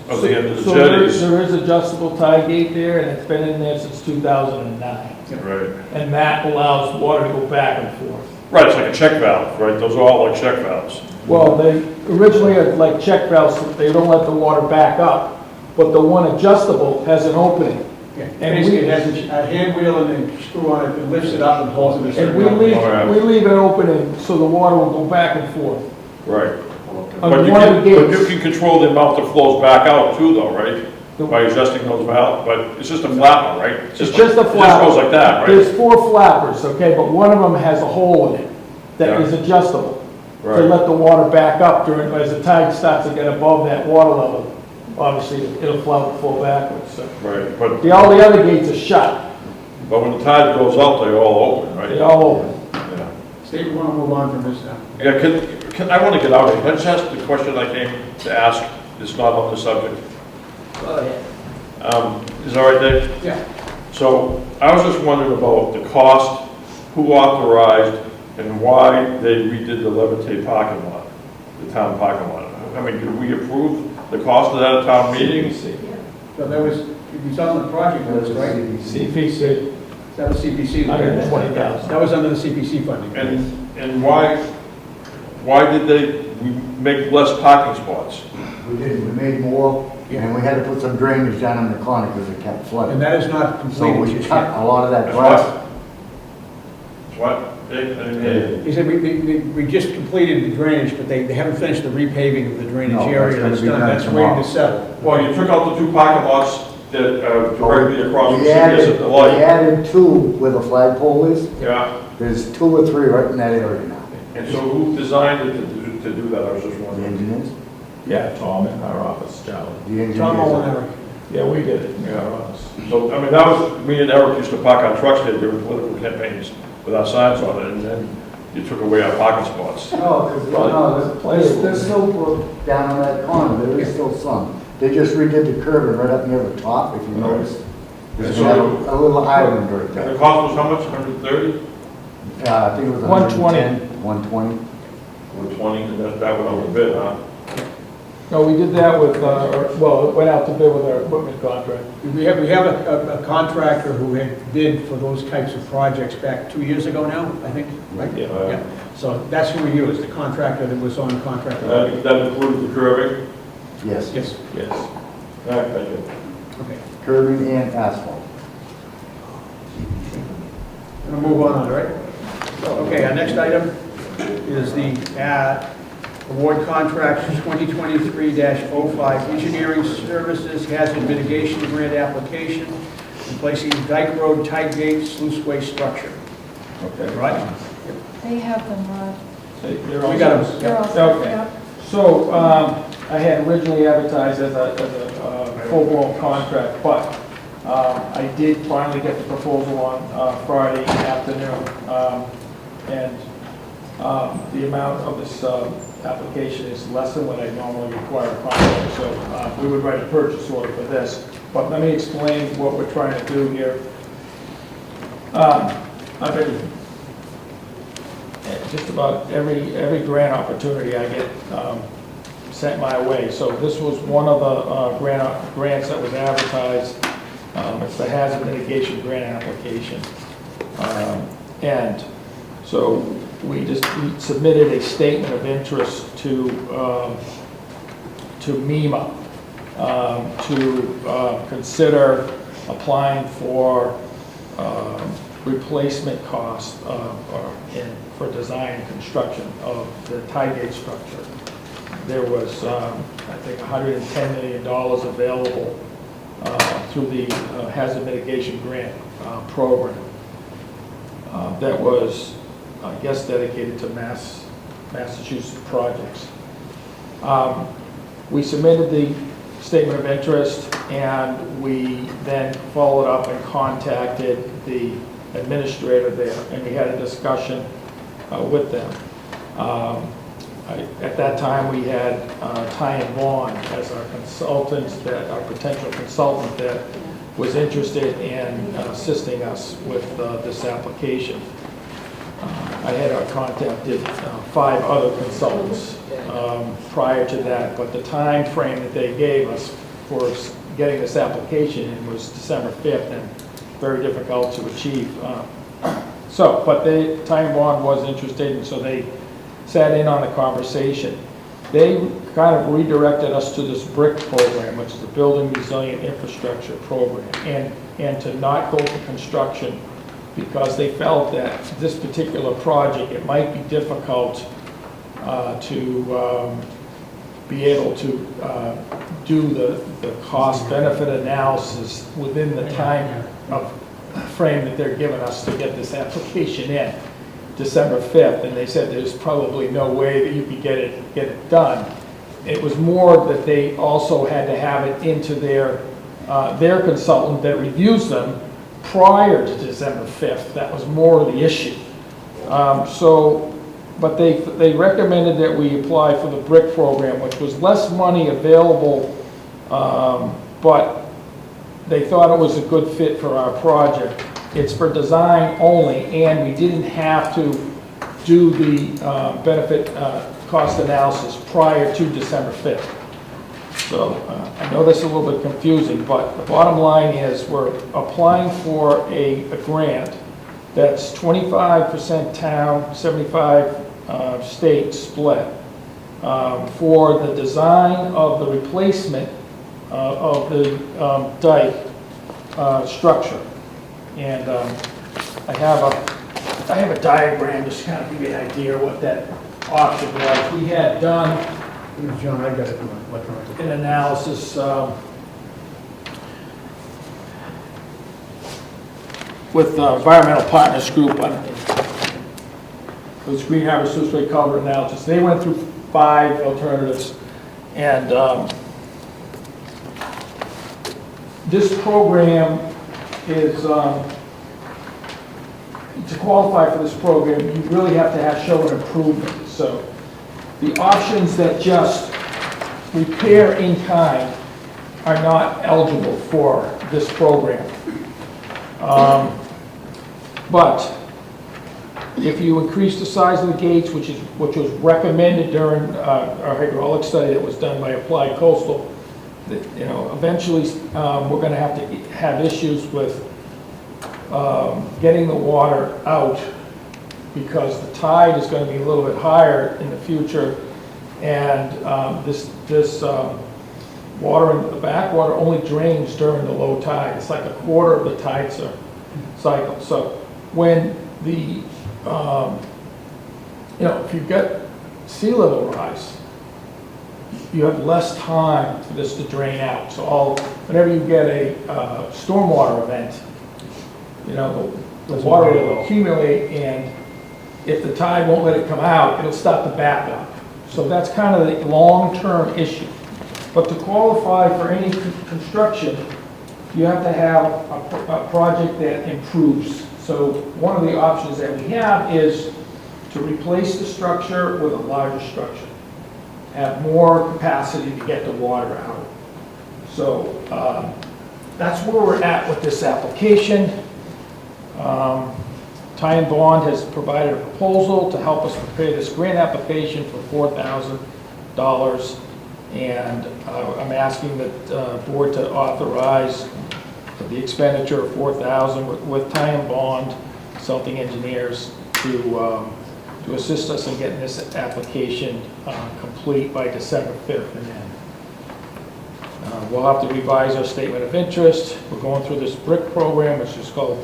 E: of the end of the
M: So
E: jetties.
M: there is adjustable tie gate there, and it's been in there since 2009.
E: Right.
M: And that allows water to go back and forth.
E: Right, it's like a check valve, right? Those are all like check valves.
M: Well, they originally had like check valves, they don't let the water back up, but the one adjustable has an opening.
A: Yeah,
M: And
A: basically,
M: we-
A: it has a hand wheel and a screw on it that lifts it up and pulls it.
M: And we leave it open so the water will go back and forth.
E: Right. But you
M: one of the
E: can, but
M: gates.
E: you can control the amount that flows back out too though, right? By adjusting those valves, but it's just a flapper, right?
M: It's just a
E: It just
M: flapper.
E: goes like that, right?
M: There's 4 flappers, okay, but one of them has a hole in it that
E: Yeah.
M: is adjustable to
E: Right.
M: let the water back up during, as the tide starts to get above that water level. Obviously, it'll flow backwards, so.
E: Right, but,
M: All the other gates are shut,
E: but when the tide goes out, they're all open, right?
M: they're all open.
E: Yeah.
A: Steve, we want to move on from this now.
E: Yeah, I want to get out of here. Can I just ask the question I came to ask? It's not on the subject.
B: Go ahead.
E: Is that all right, Dave?
A: Yeah.
E: So I was just wondering about the cost, who authorized, and why they redid the Levante parking lot, the town parking lot. I mean, did we approve the cost of that at town meeting?
A: So that was, if you saw on the project list, right?
M: CPC,
A: That was CPC.
M: $120,000.
A: That was under the CPC funding.
E: And why did we make less parking spots?
L: We did, we made more, and we had to put some drainage down in the corner because it kept
A: And
L: flooding.
A: that is not
L: So
A: completed
L: we
A: just
L: cut
A: yet.
L: a lot of that
E: That's
L: grass.
E: What? Dave, I didn't hear you.
A: He said, we just completed the drainage, but they haven't finished the repaving of the drainage
L: No, that's
A: area
L: gonna
A: that's
L: be
A: done.
L: done
A: That's waiting
L: tomorrow.
A: to settle.
E: Well, you took out the 2 parking lots that directly across from
L: We
E: CVS
L: added,
E: at the
L: we
E: light.
L: added 2 where the flagpole is.
E: Yeah,
L: There's 2 or 3 right in that area now.
E: and so who designed it to do that? I was just
L: The
E: wondering.
L: engineers,
M: yeah, Tom in our office, Charlie.
L: the engineers.
A: Tom Molinari.
M: Yeah, we did it in our office.
E: So, I mean, that was, me and Eric used to park our trucks there during political campaigns with our signs on it, and then you took away our parking spots.
L: No, because, no, there's still down on that corner, there is still some. They just redid the curb and right up near the top, if you notice. There's
E: So-
L: a little island right
E: And the
L: there.
E: cost was how much, 130?
L: I think it was
M: 120.
L: 120.
E: 120, and that went over bid, huh?
M: No, we did that with, well, it went out to bid with our equipment contract.
A: We have a contractor who had bid for those types of projects back 2 years ago now, I think, right?
M: Yeah.
A: Yeah. So that's who we used, the contractor that was on contract.
E: That included the curbing?
L: Yes,
A: Yes,
M: Yes.
E: All right, thank you.
A: okay.
L: curbing and asphalt.
A: We'll move on, all right? Okay, our next item is the award contract 2023-05 Engineering Services Hazard Mitigation Grant Application, replacing Dyke Road Tide Gate Sluiceway Structure.
M: Okay.
A: Right?
J: They have them, Rod.
M: You're all
A: We got
M: set?
A: them.
J: They're all set,
M: Okay.
J: yep.
M: So, I had originally advertised as a full-blown contract, but I did finally get the proposal on Friday afternoon. And the amount of this application is less than what I normally require a contract, so we would write a purchase order for this. But let me explain what we're trying to do here. I've been just about every grant opportunity I get sent my way. So this was one of the grants that was advertised. It's the hazard mitigation grant application. And so we submitted a statement of interest to MEMA to consider applying for replacement cost for design and construction of the tie gate structure. There was, I think, $110 million available through the hazard mitigation grant program that was, I guess, dedicated to Massachusetts projects. We submitted the statement of interest, and we then followed up and contacted the administrator there, and we had a discussion with them. At that time, we had Ty and Vaughn as our consultants, our potential consultant that was interested in assisting us with this application. I had contacted 5 other consultants prior to that, but the time frame that they gave us for getting this application in was December 5th, and very difficult to achieve. But Ty and Vaughn was interested, and so they sat in on the conversation. They kind of redirected us to this BRIC program, which is the Building Resilient Infrastructure Program, and to not go for construction because they felt that this particular project, it might be difficult to be able to do the cost-benefit analysis within the time of frame that they're giving us to get this application in, December 5th, and they said there's probably no way that you could get it done. It was more that they also had to have it into their consultant that reviews them prior to December 5th. That was more of the issue. But they recommended that we apply for the BRIC program, which was less money available, but they thought it was a good fit for our project. It's for design only, and we didn't have to do the benefit cost analysis prior to December 5th. So I know that's a little bit confusing, but the bottom line is we're applying for a grant that's 25% town, 75 state split for the design of the replacement of the dike structure. And I have a diagram just to kind of give you an idea what that option was. We had done
A: John, I got it electronically.
M: an analysis with Environmental Partners Group on this Green Harbor Sluice Way culvert analysis. They went through 5 alternatives, and this program is, to qualify for this program, you really have to show an improvement. So the options that just repair in kind are not eligible for this program. But if you increase the size of the gates, which was recommended during our hydraulic study that was done by Applied Coastal, that, eventually we're going to have issues with getting the water out, because the tide is going to be a little bit higher in the future, and this water, the backwater, only drains during the low tide. It's like a quarter of the tide cycle. So when the if you've got sea level rise, you have less time for this to drain out. So whenever you get a stormwater event, the water will accumulate, and if the tide won't let it come out, it'll start to back up. So that's kind of the long-term issue. But to qualify for any construction, you have to have a project that improves. So one of the options that we have is to replace the structure with a larger structure, have more capacity to get the water out. So that's where we're at with this application. Ty and Bond has provided a proposal to help us prepare this grant application for $4,000, and I'm asking the board to authorize the expenditure of $4,000 with Ty and Bond Consulting Engineers to assist us in getting this application complete by December 5th. And then we'll have to revise our statement of interest. We're going through this BRIC program, which is called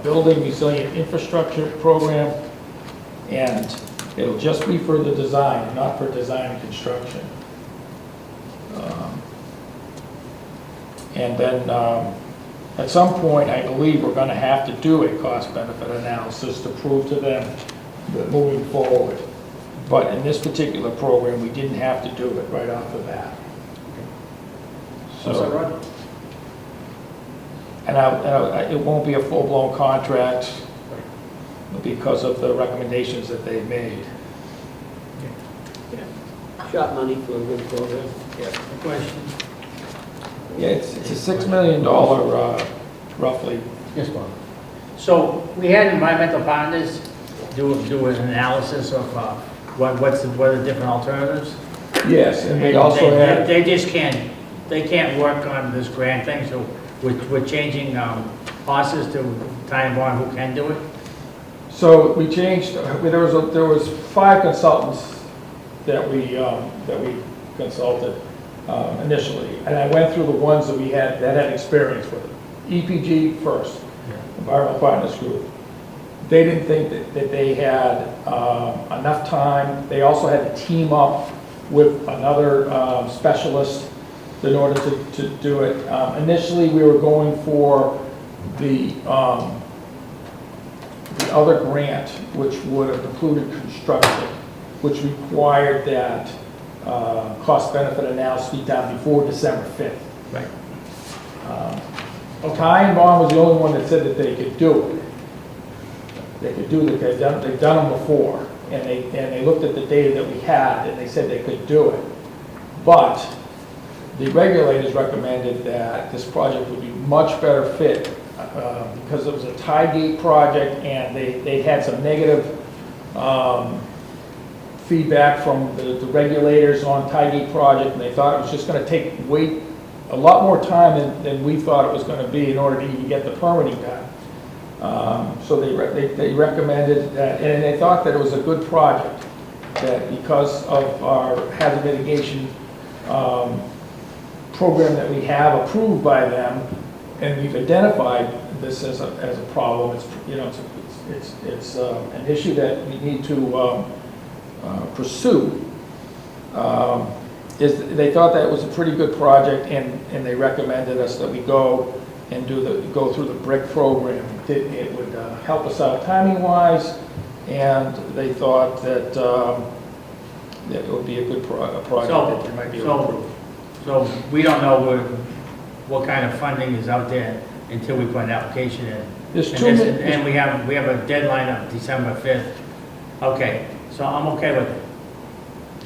M: Building Resilient Infrastructure Program, and it'll just be for the design, not for design and construction. And then at some point, I believe we're going to have to do a cost-benefit analysis to prove to them that moving forward. But in this particular program, we didn't have to do it right off the bat. So, and it won't be a full-blown contract because of the recommendations that they've made.
B: Shot money for a good program.
I: Question.
M: Yeah, it's a $6 million roughly.
A: Yes, Bob.
I: So we had environmental partners do an analysis of what are the different alternatives?
M: Yes, and they also had...
I: They just can't work on this grant thing, so we're changing bosses to Ty and Bond who can do it?
M: So we changed, there was 5 consultants that we consulted initially, and I went through the ones that had experience with it. EPG first, Environmental Partners Group. They didn't think that they had enough time. They also had to team up with another specialist in order to do it. Initially, we were going for the other grant, which would have included construction, which required that cost-benefit analysis be done before December 5th.
A: Right.
M: Ty and Bond was the only one that said that they could do it. They could do it, they've done them before, and they looked at the data that we had, and they said they could do it. But the regulators recommended that this project would be much better fit because it was a tie gate project, and they had some negative feedback from the regulators on tie gate project, and they thought it was just going to take a lot more time than we thought it was going to be in order to even get the permitting done. So they recommended that, and they thought that it was a good project, that because of our hazard mitigation program that we have approved by them, and we've identified this as a problem, it's an issue that we need to pursue. They thought that it was a pretty good project, and they recommended us that we go and go through the BRIC program. It would help us out timing-wise, and they thought that it would be a good project that they might be able to approve.
I: So we don't know what kind of funding is out there until we put an application in. And we have a deadline of December 5th. Okay, so I'm okay with it.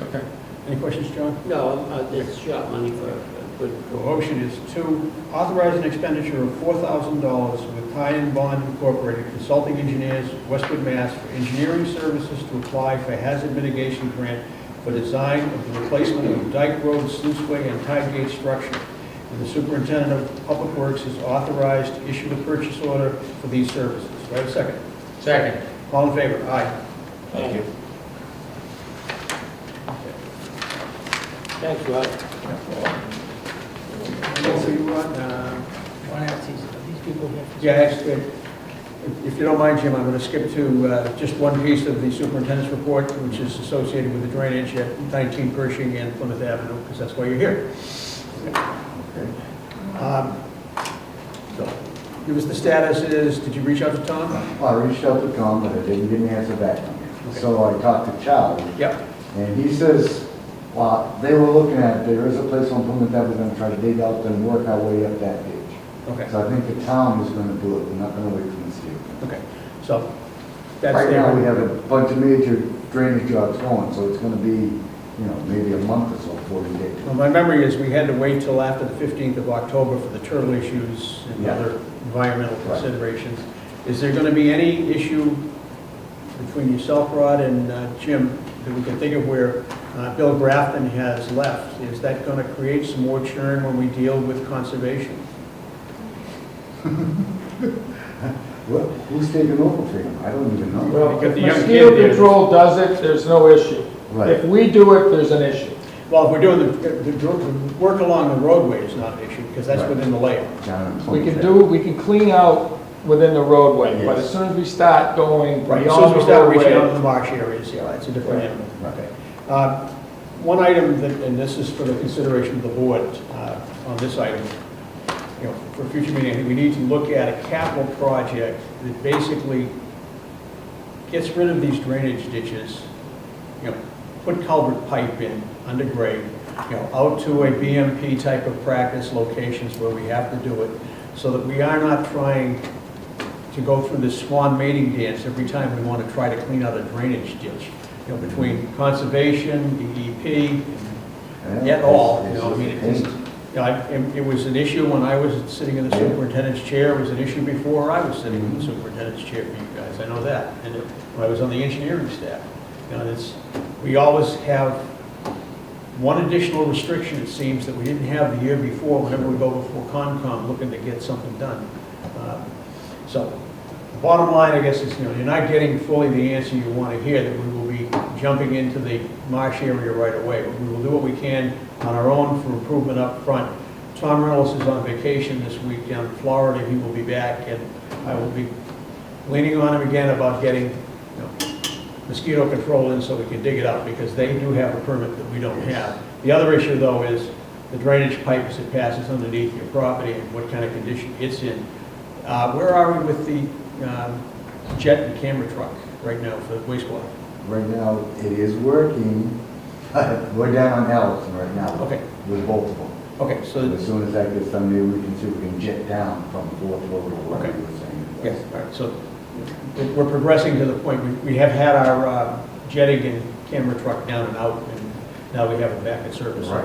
M: Okay.
A: Any questions, John?
B: No, it's short money for good.
A: The motion is to authorize an expenditure of $4,000 with Ty and Bond Incorporated Consulting Engineers, Westwood, Mass. For engineering services to apply for hazard mitigation grant for design of the replacement of Dyke Road, sluiceway, and tie gate structure. And the superintendent of public works is authorized to issue the purchase order for these services. Do I have a second?
I: Second.
A: All in favor? Aye.
B: Thank you. Thanks, Rod.
I: These people here.
A: Yeah, actually, if you don't mind, Jim, I'm going to skip to just one piece of the superintendent's report, which is associated with the drainage at 19 Pershing and Plymouth Avenue, because that's why you're here. So, give us the status is, did you reach out to Tom?
L: I reached out to Tom, but I didn't get an answer back. So I talked to Charlie.
A: Yep.
L: And he says, they were looking at, there is a place on Plymouth that we're gonna try to dig out and work our way up that ditch.
A: Okay.
L: So I think the town is gonna do it, we're not gonna wait for the state.
A: Okay. So, that's
L: Right now, we
A: there.
L: have a bunch of major drainage jobs going, so it's gonna be, maybe a month or so before we get to
A: Well,
L: it.
A: my memory is we had to wait till after the 15th of October for the turtle issues and
L: Yeah.
A: other environmental
L: Right.
A: considerations. Is there going to be any issue between yourself, Rod, and Jim, that we can think of where Bill Grafton has left? Is that going to create some more churn when we deal with conservation?
L: Well, who's taking over for him? I don't even know.
M: Well,
A: Because
M: if
A: the young
M: mosquito
A: kid there-
M: control does it, there's no issue.
L: Right.
M: If we do it, there's an issue.
A: Well, if we're doing the work along the roadway is not an issue, because that's
L: Right.
A: within the layout.
L: Down in
M: We can
L: Plymouth.
M: we can clean out within the roadway, but
L: Yes.
M: as soon as we start going
A: Right, as soon as
M: beyond
A: we
M: the
A: start reaching out to
M: roadway.
A: the marsh areas, yeah, that's a different
M: Right.
A: animal.
L: Right.
A: Okay. One item that, and this is for the consideration of the board on this item, for a future meeting, I think we need to look at a capital project that basically gets rid of these drainage ditches, put culvert pipe in undergrade, out to a BMP type of practice locations where we have to do it, so that we are not trying to go through this swan mating dance every time we want to try to clean out a drainage ditch, between conservation, DEP,
L: Yeah,
A: et al.
L: it's
A: I mean,
L: just
A: it's, it was an issue when I was sitting in the superintendent's chair. It was an issue before I was sitting in the superintendent's chair for you guys. I know that. And when I was on the engineering staff, we always have one additional restriction, it seems, that we didn't have the year before whenever we go before Concom looking to get something done. So the bottom line, I guess, is, you're not getting fully the answer you want to hear, that we will be jumping into the marsh area right away. But we will do what we can on our own for improvement up front. Tom Reynolds is on vacation this week down in Florida. He will be back, and I will be leaning on him again about getting mosquito control in so we can dig it up, because they do have a permit that we don't have. The other issue, though, is the drainage pipe as it passes underneath your property and what kind of condition it's in. Where are we with the jet and camera truck right now for wastewater?
L: Right now, it is working. We're down on Allison right now.
A: Okay.
L: With both of them.
A: Okay, so,
L: As soon as that gets done, maybe we can see if we can jet down from fourth road or whatever
A: Okay.
L: you were saying.
A: yes, all right, so we're progressing to the point, we have had our jetting and camera truck down and out, and now we have it back in service.
L: Right.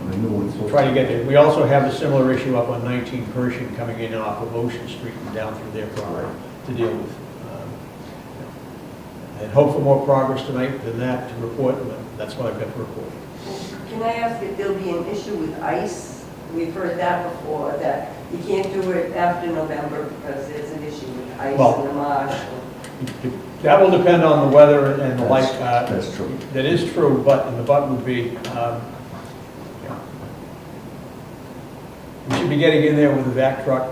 L: And the new one's
A: We'll try to get there. We also have a similar issue up on 19 Pershing coming in off of Ocean Street and down through their property to deal with. And hope for more progress tonight than that to report, but that's what I've got to report.
N: Can I ask if there'll be an issue with ice? We've heard that before, that you can't do it after November because there's an issue with ice
A: Well-
N: in the marsh.
A: That will depend on the weather and the like.
L: That's true.
A: That is true, but, and the but would be, we should be getting in there with the vac truck,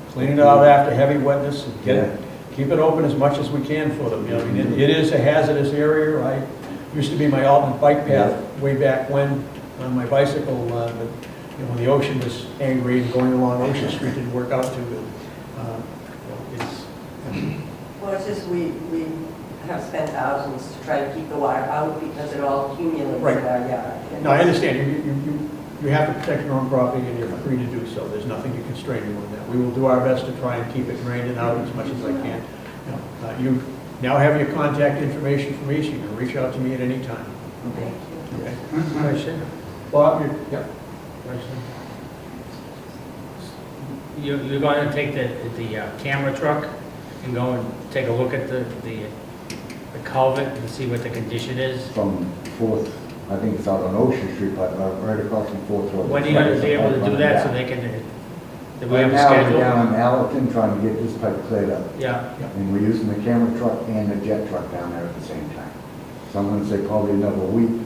A: cleaning it out after heavy wetness, and keep it open as much as we can for them. You know, I mean, it is a hazardous area. I used to be my alternate bike path way back when on my bicycle, but, you know, when the ocean was angry and going along Ocean Street didn't work out too good.
N: Well, it's just we have spent thousands to try to keep the water out because it all accumulates
A: Right.
N: in our yard.
A: No, I understand. You have to protect your own property, and you're free to do so. There's nothing to constrain you on that. We will do our best to try and keep it drained and out as much as I can. You now have your contact information from me, so you can reach out to me at any time.
N: Thank you.
A: Okay? Question? Bob, yeah.
I: You're going to take the camera truck and go and take a look at the culvert and see what the condition is?
L: From fourth, I think it's out on Ocean Street, but right across from fourth road.
I: When are you going to be able to do that so they can, do we
L: Right
I: have a
L: now, we're
I: schedule?
L: down on Allerton trying to get this pipe cleared up.
I: Yeah,
L: And we're using the camera truck and the jet truck down there at the same time. So I'm gonna say probably another week,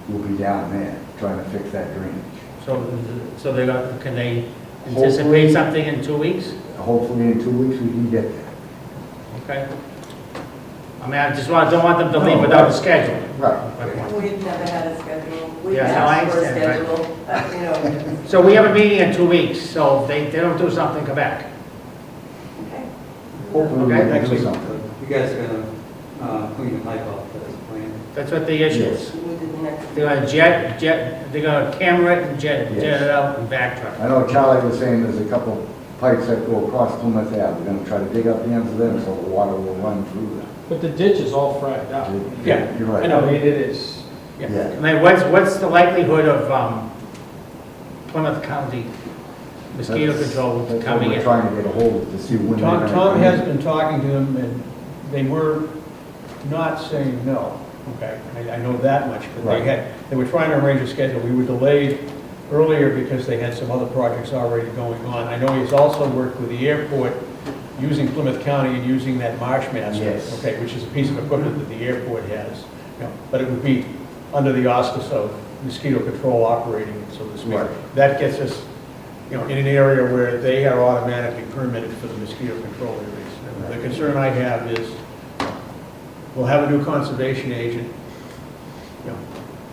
L: we'll be down there trying to fix that drainage.
I: so they're going, can they
L: Hopefully-
I: anticipate something in 2 weeks?
L: Hopefully in 2 weeks, we can get there.
I: Okay. I mean, I just don't want them to leave without a schedule.
L: Right.
I: My point.
N: We've never had a schedule. We've
I: Yeah, no, I
N: asked for a
I: understand, right.
N: schedule, you know.
I: So we have a meeting in 2 weeks, so if they don't do something, come back.
N: Okay.
L: Hopefully we
I: Okay.
L: can do something.
O: You guys are gonna clean the pipe up, that's the plan.
I: That's what the issue is.
N: We'll do the next.
I: They're gonna they're gonna camera it and jet it out and backtrack.
L: I know Charlie was saying there's a couple pipes that go across Plymouth Ave. We're gonna try to dig up the ends of them so the water will run through them.
M: But the ditch is all fracked out.
A: Yeah,
L: You're
A: I
L: right.
A: know.
M: I mean, it is,
L: Yeah.
I: I mean, what's the likelihood of Plymouth County mosquito control
L: That's what
I: coming
L: we're
I: in?
L: trying to get a hold of to see when they're gonna
A: Tom
L: come
A: has
L: in.
A: been talking to them, and they were not saying no, okay? I know that much, but
L: Right.
A: they were trying to arrange a schedule. We were delayed earlier because they had some other projects already going on. I know he's also worked with the airport, using Plymouth County and using that Marshmaster,
L: Yes.
A: okay, which is a piece of equipment that the airport has. You know, but it would be under the auspice of mosquito control operating, so to speak.
L: Right.
A: That gets us, you know, in an area where they are automatically permitted for the mosquito control areas. And the concern I have is, we'll have a new conservation agent, you know,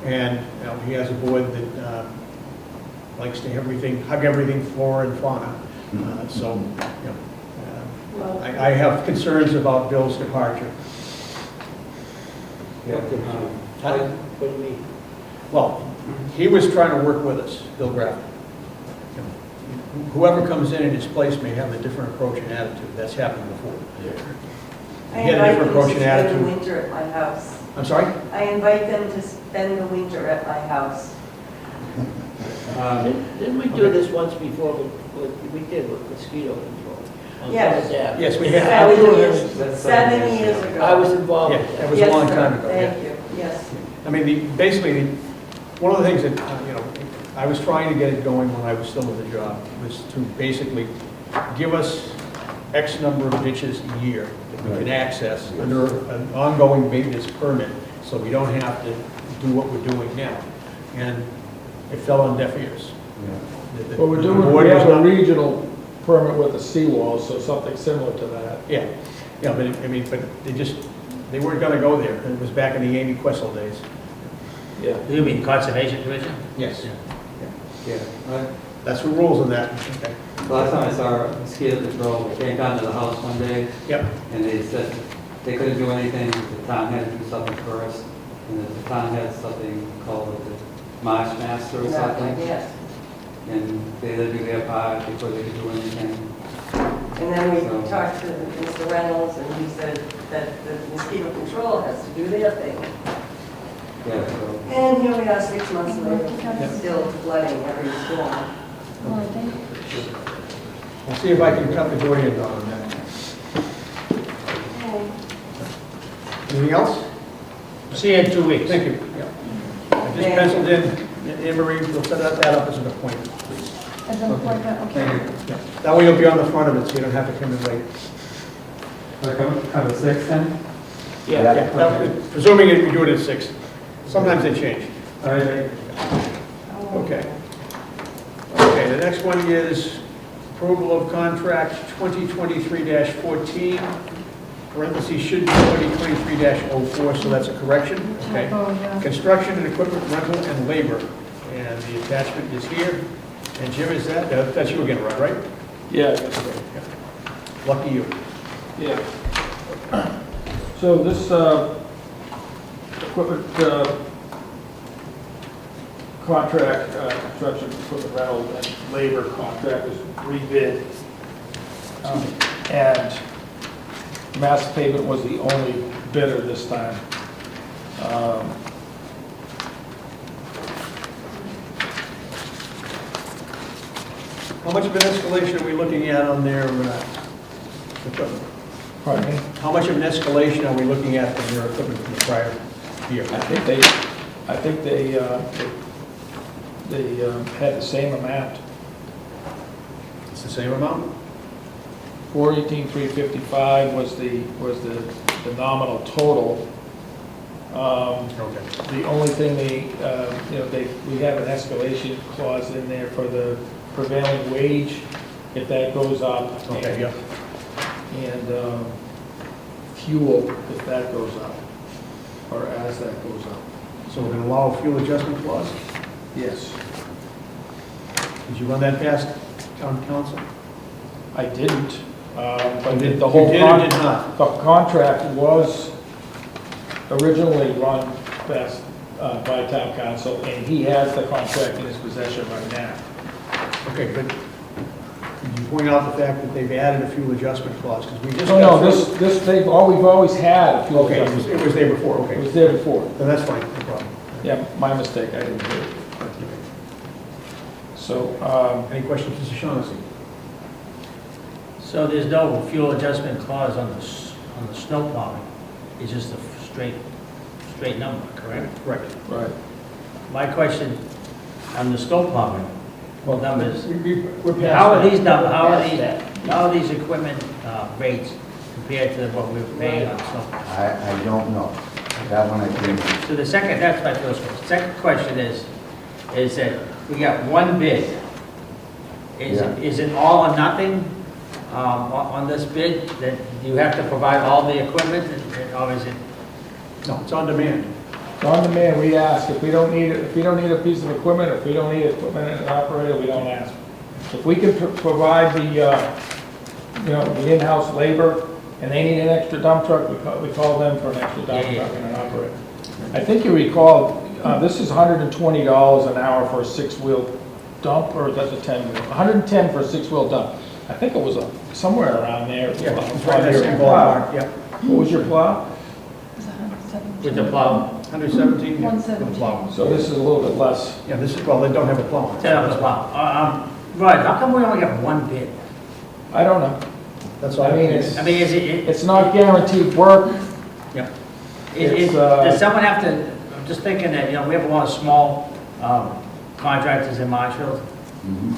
A: and, you know, he has a board that likes to hug everything flora and fauna. So, you know,
N: Well,
A: I have concerns about Bill's departure.
B: What do you mean?
A: Well, he was trying to work with us, Bill Grafton. You know, whoever comes in his place may have a different approach and attitude. That's happened before.
N: I
A: He had a
N: invite
A: different
N: them
A: approach
N: to
A: and
N: spend the
A: attitude.
N: winter at my house.
A: I'm sorry?
N: I invite them to spend the winter at my house.
B: Didn't we do this once before, we did with mosquito control? on
N: Yes.
B: Plymouth Ave?
A: Yes, we have.
N: 7 years ago.
B: I was involved
A: Yeah,
B: with
A: that
B: that.
A: was a
N: Yes,
A: long
N: sir.
A: time ago. yeah.
N: Thank you, yes.
A: I mean, basically, one of the things that, you know, I was trying to get it going when I was still in the job, was to basically give us X number of ditches a year that we can access under an ongoing maintenance permit, so we don't have to do what we're doing now. And it fell on deaf ears. The-
M: but we're
A: the
M: doing,
A: board
M: we
A: was
M: have a
A: not-
M: regional permit with the seawall, so something similar to that.
A: Yeah, yeah, but, I mean, but they just, They weren't gonna go there. It was back in the Amy Questle days.
M: Yeah.
I: You mean Conservation Commission?
A: Yes.
O: Yeah, right.
A: That's the rules on that. Okay.
O: The last time I saw mosquito control, they came down to the house one day,
A: Yep.
O: and they said they couldn't do anything, the town had to do something first, and that the town had something called the Marsh Master or something,
N: Yes.
O: and they had to do their part before they could do anything.
N: And then we talked to Mr. Reynolds, and he said that the mosquito control has to do their thing.
O: Yeah, so,
N: And here we are 6 months later, still flooding every storm.
J: Well, thank you.
A: I'll see if I can cut the Gordian knot on that.
N: Okay.
A: Anything else?
I: See you in 2 weeks.
A: Thank you. Yeah. I just penciled in, Anne Marie, we'll set that up as an appointment, please.
J: As an appointment, okay.
A: Yeah. That way you'll be on the front of it, so you don't have to come in late.
O: come at 6 then?
A: Yeah, presuming we do it at 6. Sometimes they change.
O: All right.
A: Okay. Okay, the next one is approval of contract 2023-14, parentheses should be 2023-04, so that's a correction. Okay.
J: Oh, yeah.
A: Construction and equipment rental and labor. And the attachment is here. And Jim, is that, that's you again, Rod, right?
M: Yeah.
A: Lucky you.
M: Yeah. So this equipment contract, construction equipment rental and labor contract was rebid. And Mass Pavement was the only bidder this time.
A: How much of an escalation are we looking at on their equipment?
M: Pardon me?
A: How much of an escalation are we looking at from their equipment from the prior year?
M: I think they had the same amount.
A: It's the same amount?
M: 418,355 was the nominal total.
A: Okay.
M: The only thing we have an escalation clause in there for the prevailing wage, if that goes up.
A: Okay, yeah.
M: And fuel, if that goes up, or as that goes up.
A: So we're going to allow a fuel adjustment clause?
M: Yes.
A: Did you run that past town council?
M: I didn't, but
A: You did
M: the whole
A: or did not?
M: the contract was originally run best by town council, and he has the contract in his possession right now.
A: Okay, but did you point out the fact that they've added a fuel adjustment clause? Because we just
M: No,
A: got
M: no,
A: through-
M: we've always had a fuel
A: Okay,
M: adjustment.
A: it was there before,
M: It
A: okay.
M: was there before.
A: Then that's fine, no problem.
M: Yeah, my mistake, I didn't do it. So,
A: Any questions, Mr. Shaughnessy?
I: So there's no fuel adjustment clause on the snow plowing? It's just a straight number, correct?
A: Correct.
M: right.
I: My question on the snow plowing, well, numbers,
A: We're past
I: how are
A: that.
I: these numbers, how
A: Past
I: are these equipment rates compared to what we're paying on snow?
L: I don't know. That one I didn't.
I: So the second, that's my first question. Second question is that we got one bid. Is it all or nothing on this bid, that you have to provide all the equipment, or is it?
A: No, it's on demand.
M: It's on demand, we ask. If we don't need a piece of equipment, if we don't need equipment and an operator, we don't ask. If we can provide the in-house labor, and they need an extra dump truck, we call them for an extra dump truck and an operator. I think you recall, this is $120 an hour for a 6-wheel dump, or is that a 10-wheel? 110 for a 6-wheel dump. I think it was somewhere around there.
A: Yeah, it's right in that same ballpark, yeah.
M: What was your plow?
J: It's 117.
I: With the plow?
A: 117? yeah,
J: 117.
A: the plow.
M: So this is a little bit less.
A: Yeah, this is, well, they don't have a plow.
I: Set up the plow. Right, how come we only have one bid?
M: I don't know.
A: That's all.
M: I mean,
I: I mean, is it,
M: It's not guaranteed work.
A: Yeah.
I: does someone have to, I'm just thinking that, we have a lot of small contractors in Marshfield,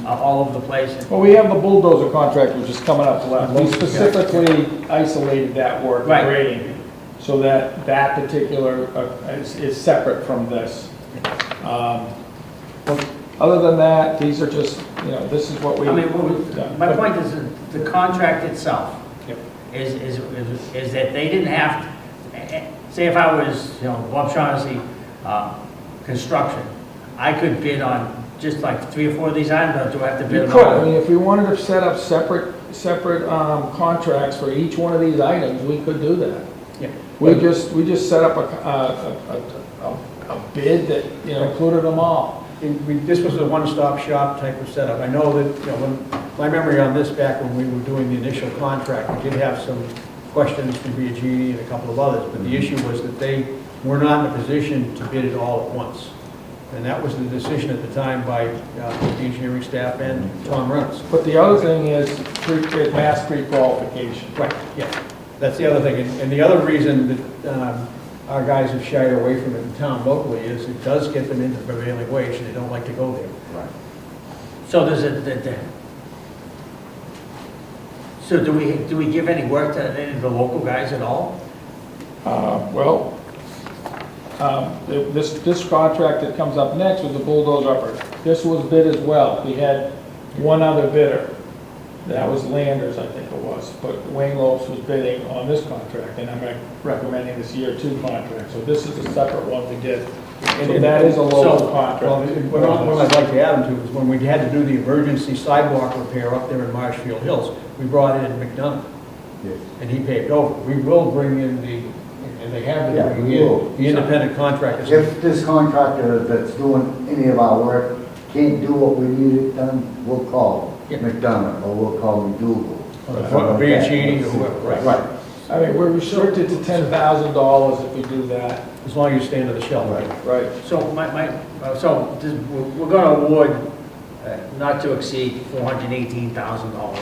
I: all over the place.
M: Well, we have the bulldozer contract, which is coming up left. We specifically isolated that work, the
I: Right.
M: grading, so that particular is separate from this. Other than that, these are just, this is what we.
I: I mean, my point is that the contract itself
A: Yep.
I: is that they didn't have, say if I was, Bob Shaughnessy, construction, I could bid on just like 3 or 4 of these items, or do I have to bid
M: You
I: on
M: could,
I: all?
M: I mean, if we wanted to set up separate contracts for each one of these items, we could do that.
A: Yeah.
M: We just set up a bid that, included them all.
A: This was a one-stop shop type of setup. I know that, when, my memory on this back when we were doing the initial contract, we did have some questions from BG and a couple of others, but the issue was that they were not in a position to bid it all at once. And that was the decision at the time by the engineering staff and Tom Reynolds.
M: But the other thing is mass pre-qualification.
A: Right, yeah. That's the other thing. And the other reason that our guys have shied away from it in town locally is it does get them into prevailing wage, and they don't like to go there.
L: Right.
I: So does so do we give any work to any of the local guys at all?
M: This contract that comes up next with the bulldozer upper, this was bid as well. We had one other bidder. That was Landers, I think it was, but Wayne Lopes was bidding on this contract, and I'm recommending this year 2 contract. So this is a separate one we did. So that is a local contract.
A: Well, what I'd like to add them to is when we had to do the emergency sidewalk repair up there in Marshfield Hills, we brought in McDonough,
L: Yes.
A: and he paved over. We will bring in and they have
L: Yeah,
A: been
L: we
A: bringing
L: will.
A: in the independent contractors.
L: If this contractor that's doing any of our work can't do what we need it done, we'll call
A: Yeah.
L: McDonough, or we'll call McDougal.
A: Or Bianchini or whoever, right?
L: Right.
M: I mean, we're restricted to $10,000 if we do that.
A: As long as you stay under the shelter.
L: Right.
M: Right.
I: So we're gonna award not to exceed $418,000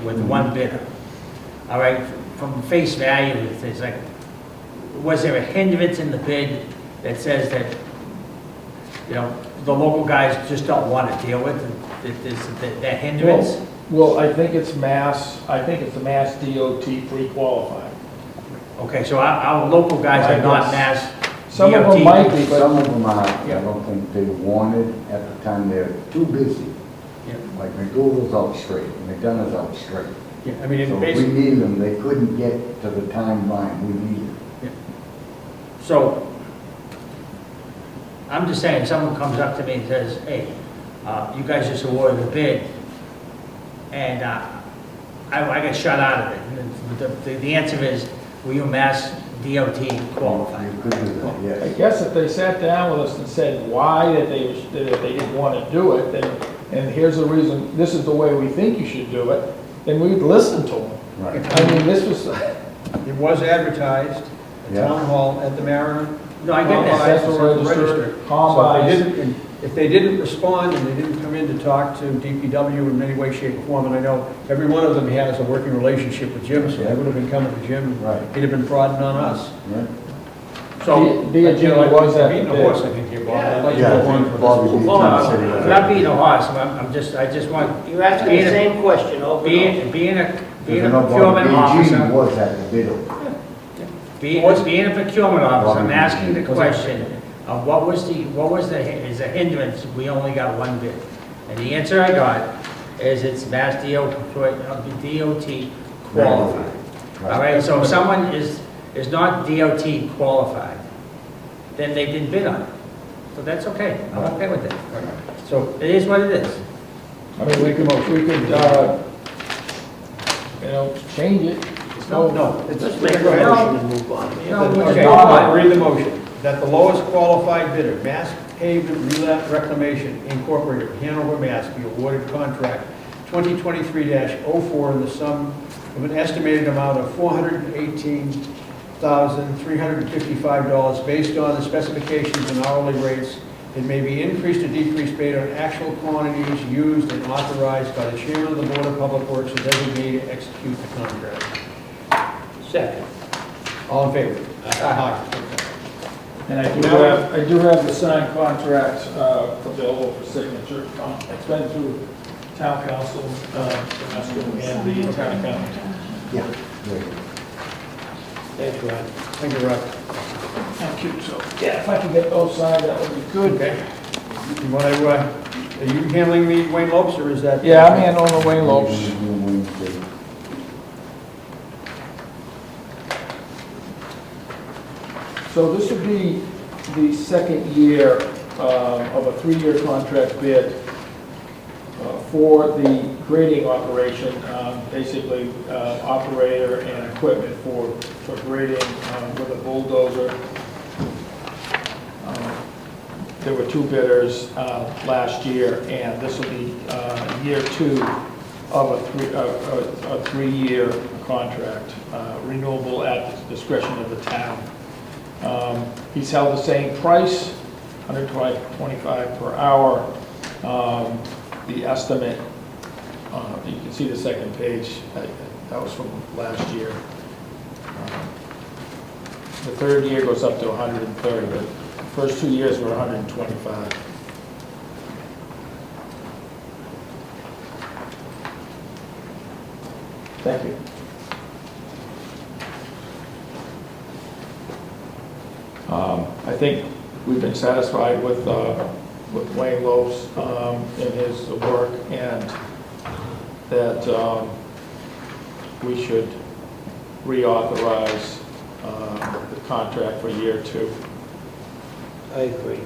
I: with one bidder. All right, from face value, it's like, was there a hindrance in the bid that says that, the local guys just don't want to deal with that hindrance?
M: Well, I think it's the Mass DOT pre-qualified.
I: Okay, so our local guys are not Mass
M: Some of
I: DOT.
M: them might be, but
L: Some of them are, I don't think they wanted at the time, they're too busy.
A: Yeah.
L: Like McDougal's out straight, McDonough's out straight.
A: Yeah, I mean,
L: So
A: it
L: if we
A: basically,
L: needed them, they couldn't get to the timeline we needed.
I: So, I'm just saying, someone comes up to me and says, hey, you guys just awarded a bid, and I got shut out of it. And the answer is, were you Mass DOT qualified?
L: You could do that,
M: I
L: yes.
M: guess if they sat down with us and said why that they didn't want to do it, and here's the reason, this is the way we think you should do it, then we'd listen to them.
L: Right.
M: I mean, this was,
A: it was advertised at
L: Yeah.
A: Town Hall, at the Mariner.
I: No, I get that.
M: Central Register, combines.
A: So if they didn't respond and they didn't come in to talk to DPW in any way, shape, or form, and I know every one of them has a working relationship with Jim, so they would have been coming to Jim,
L: Right.
A: he'd have been prodding on us.
L: Right.
I: So,
M: Biagini was at
A: Beating
M: the
A: a
M: bid.
A: horse, I think, here, Bob. I'd like to
L: Yeah,
A: go
L: I
A: on
L: think
A: for
L: Bobby
A: this.
L: beat
I: hold
L: Tom City.
I: on, I'm not beating a horse, I just want,
B: You're asking the same question over and over.
I: being a
L: Because I know
I: procurement
L: Bobby
I: officer,
L: BG was at the bid.
I: being a procurement officer, I'm asking the question of what was the hindrance, we only got one bid. And the answer I got is it's Mass DOT qualified. All right, so if someone is not DOT qualified, then they didn't bid on it. So that's okay, I'm okay with that.
A: So,
I: It is what it is.
M: I mean, we could, change it.
A: no,
B: Let's make a motion and move on.
I: No,
A: okay,
I: no.
A: read the motion. That the lowest qualified bidder, Mass Pavement Reclamation Incorporated, Hanover, Mass, be awarded contract 2023-04 in the sum of an estimated amount of $418,355 based on the specifications and hourly rates. It may be increased or decreased based on actual quantities used and authorized by the chairman of the Board of Public Works to designate and execute the contract.
B: Second.
A: All in favor? Aye.
M: And I do have the signed contracts available for signature. It's been through town council, and the town accountant.
L: Yeah. Great.
B: Thanks, Rod.
A: Thank you, Rob.
M: Thank you. So, yeah, if I can get those signed, that would be good.
A: Okay. You want to, are you handling the Wayne Lopes, or is that?
M: Yeah, I'm handling the Wayne Lopes. So this would be the second year of a 3-year contract bid for the grading operation, basically operator and equipment for grading with a bulldozer. There were 2 bidders last year, and this will be year 2 of a 3-year contract, renewable at the discretion of the town. He's held the same price, $125 per hour. The estimate, you can see the second page, that was from last year. The 3rd year goes up to 130, but the first 2 years were 125. Thank you. I think we've been satisfied with Wayne Lopes in his work, and that we should reauthorize the contract for year 2.
B: I agree.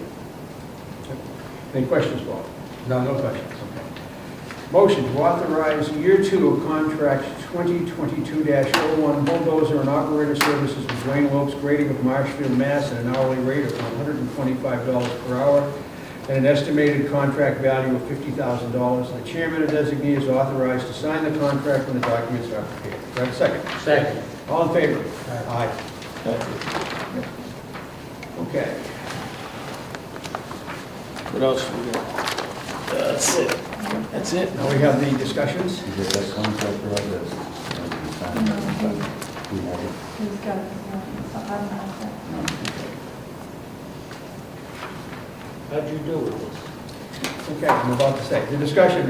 A: Any questions, Bob? No questions, okay. Motion to authorize year 2 of contract 2022-01 bulldozer and operator services with Wayne Lopes grading of Marshfield, Mass. at an hourly rate of $125 per hour and an estimated contract value of $50,000. The chairman and designee is authorized to sign the contract when the documents are prepared. Do I have a second?
B: Second.
A: All in favor? Aye. Okay.
M: What else we got? That's it. That's it.
A: Now we have the discussions.
L: You get that contract for all this? We have it.
J: He's got it, so I don't have that.
B: How'd you do with this?
A: Okay, I'm about to say, the discussion,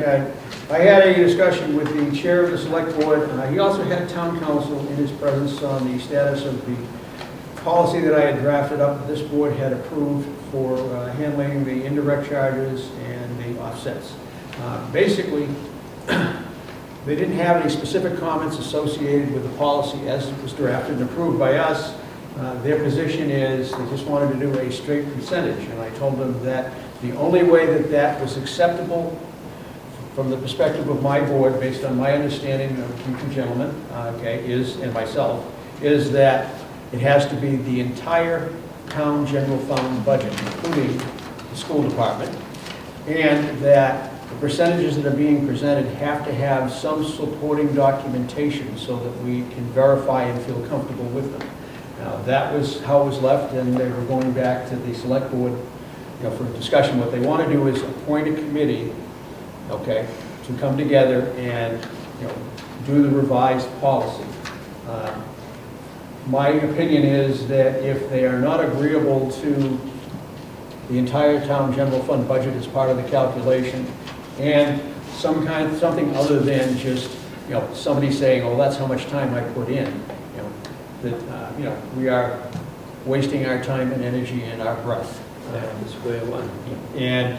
A: I had a discussion with the chair of the select board, and he also had town council in his presence on the status of the policy that I had drafted up, that this board had approved for handling the indirect charges and the offsets. Basically, they didn't have any specific comments associated with the policy as it was drafted and approved by us. Their position is they just wanted to do a straight percentage, and I told them that the only way that that was acceptable from the perspective of my board, based on my understanding of you two gentlemen, and myself, is that it has to be the entire town general fund budget, including the school department, and that the percentages that are being presented have to have some supporting documentation so that we can verify and feel comfortable with them. Now, that was how it was left, and they were going back to the select board, for discussion. What they want to do is appoint a committee, to come together and, do the revised policy. My opinion is that if they are not agreeable to the entire town general fund budget as part of the calculation, and something other than just, somebody saying, oh, that's how much time I put in, that, we are wasting our time and energy and our breath.
B: Square one.
A: And,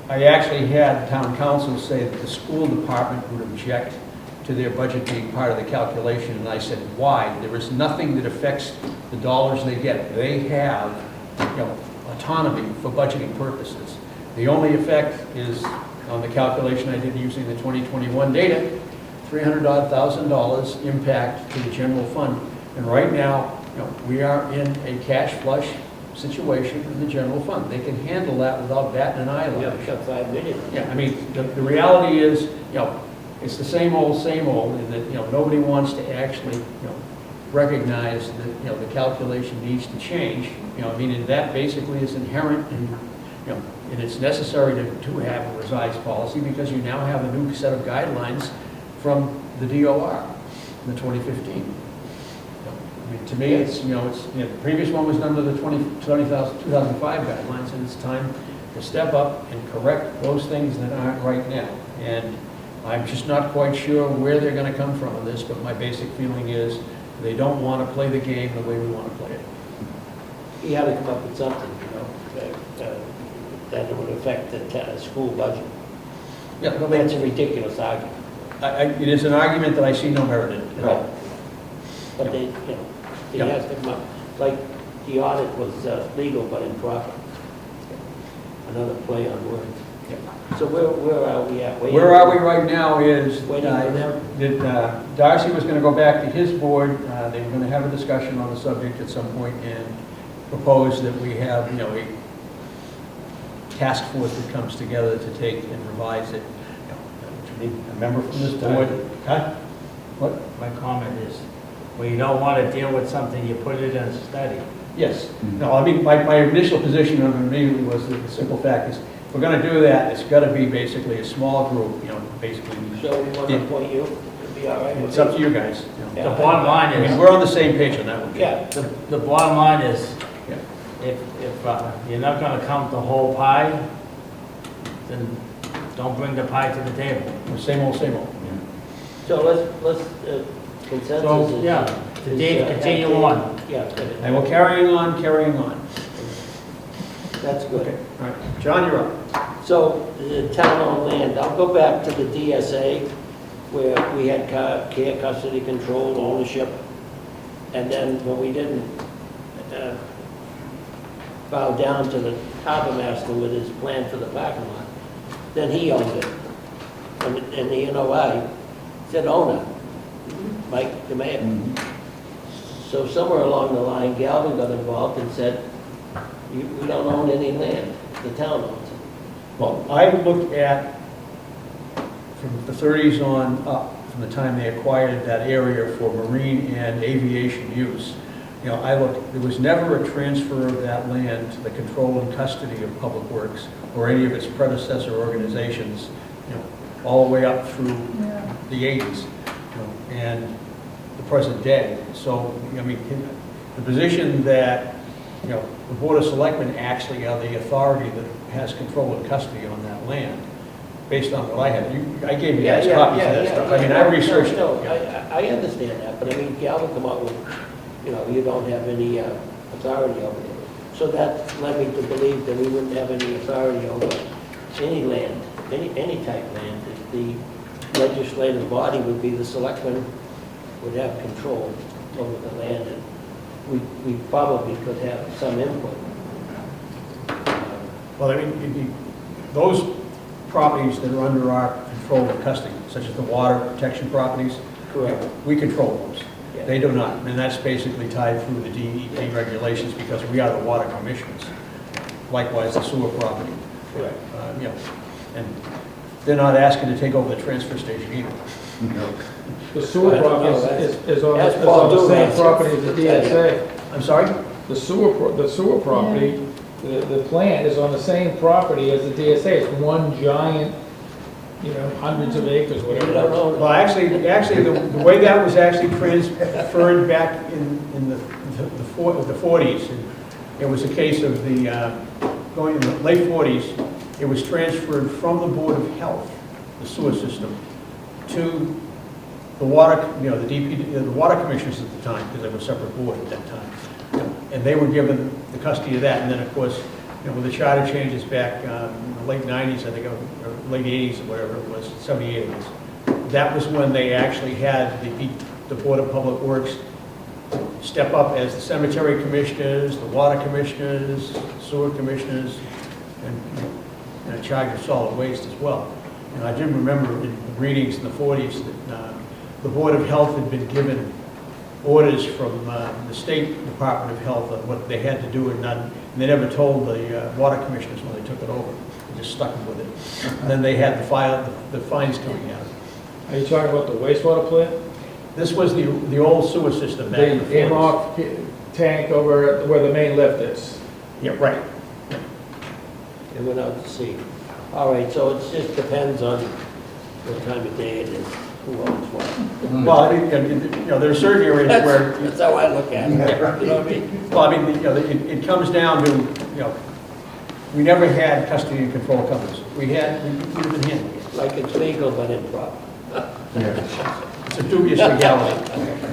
A: I actually had town council say that the school department would object to their budget being part of the calculation, and I said, why? There is nothing that affects the dollars they get. They have, autonomy for budgeting purposes. The only effect is on the calculation I did using the 2021 data, $300,000 impact to the general fund. And right now, we are in a cash flush situation in the general fund. They can handle that without batting an eyelash.
B: Yeah, got 5 million.
A: Yeah, I mean, the reality is, it's the same old, and that, nobody wants to actually, recognize that, the calculation needs to change. And that basically is inherent in, and it's necessary to have a revised policy because you now have a new set of guidelines from the DOR in the 2015. I mean, to me, it's, the previous one was done under the 2005 guidelines, and it's time to step up and correct those things that aren't right now. And I'm just not quite sure where they're going to come from on this, but my basic feeling is they don't want to play the game the way we want to play it.
B: He had to come up with something, that would affect the school budget.
A: Yeah,
B: That's a ridiculous argument.
A: It is an argument that I see no merit in at all.
B: But he has to come up. like the audit was legal but improper. Another play on words. So where are we at?
A: Where are we right now is,
B: Waiting for them?
A: that Darcy was gonna go back to his board, they were gonna have a discussion on the subject at some point and propose that we have, you know, a task force that comes together to take and revise it. You know, a member from this board, huh? What?
I: My comment is, when you don't want to deal with something, you put it in a study.
A: Yes. No, I mean, my initial position on it immediately was that the simple fact is, if we're gonna do that, it's gotta be basically a small group, you know, basically.
B: So we want to appoint you, it'd be all right with
A: It's up
B: me?
A: to you guys. You know.
B: Yeah.
I: The bottom line
A: I mean,
I: is,
A: we're on the same page on that one.
B: Yeah,
I: the bottom line is,
A: Yeah.
I: if you're not going to count the whole pie, then don't bring the pie to the table.
A: Same old, same old.
B: so let's, consensus
I: So,
B: is.
I: yeah,
B: is,
I: Dave, continue on.
B: Yeah,
A: And we're carrying on, carrying on.
B: that's good.
A: Okay, all right. John, you're up.
B: So the town-owned land, I'll go back to the DSA where we had care, custody, control, ownership. And then when we didn't bow down to the harbor master with his plan for the parking lot, then he owned it. And the NOI said owner, Mike the mayor. So somewhere along the line, Galvin got involved and said, we don't own any land, the town owns it.
A: Well, I looked at, from the 30s on up, from the time they acquired that area for marine and aviation use, you know, I looked, there was never a transfer of that land to the control and custody of Public Works or any of its predecessor organizations, you know, all the way up through the 80s, you know, and the present day. So, I mean, the position that, you know, the Board of Selectmen actually are the authority that has control and custody on that land, based on what I had. I gave you guys copies of that stuff. I mean, I researched it.
B: No, I understand that, but I mean, Galvin come out with, you know, you don't have any authority over it. So that led me to believe that we wouldn't have any authority over any land, any type of land. The legislative body would be the selectmen, would have control over the land, and we probably could have some input.
A: Well, I mean, those properties that are under our control and custody, such as the water protection properties,
B: Correct.
A: we control those.
B: Yeah.
A: They do not, and that's basically tied through the DEP regulations because we are the water commissioners. Likewise, the sewer property.
B: Correct.
A: You know, and they're not asking to take over the transfer station either.
M: The sewer property is on
B: That's
M: the
B: Paul
M: same
B: Dumas.
M: property as the DSA.
A: I'm sorry?
M: The sewer property, the plant is on the same property as the DSA. It's one giant, you know, hundreds of acres,
B: We
M: whatever.
B: don't own it.
A: Well, actually, the way that was actually transferred back in the 40s, it was a case of going in the late 40s, it was transferred from the Board of Health, the sewer system, to the water, you know, the water commissioners at the time, because they were a separate board at that time. And they were given the custody of that, and then, of course, you know, with the charter changes back in the late 90s, I think, or late 80s, or whatever it was, 78 it was, that was when they actually had the Board of Public Works step up as the cemetery commissioners, the water commissioners, sewer commissioners, and in charge of solid waste as well. And I do remember in readings in the 40s that the Board of Health had been given orders from the State Department of Health on what they had to do and not, and they never told the water commissioners when they took it over. They just stuck with it. And then they had the fines coming out.
M: Are you talking about the wastewater plant?
A: This was the old sewer system back in the 40s.
M: The Amok tank over where the main lift is.
A: Yeah, right.
B: It went out to sea. All right, so it just depends on what time of day it is, who owns what.
A: Well, I mean, you know, there are certain areas where,
B: That's how I look at it, you know what I mean?
A: well, I mean, you know, it comes down to, you know, we never had custody and control companies. We've been handling it.
B: Like it's legal but improper.
A: It's a dubious legality.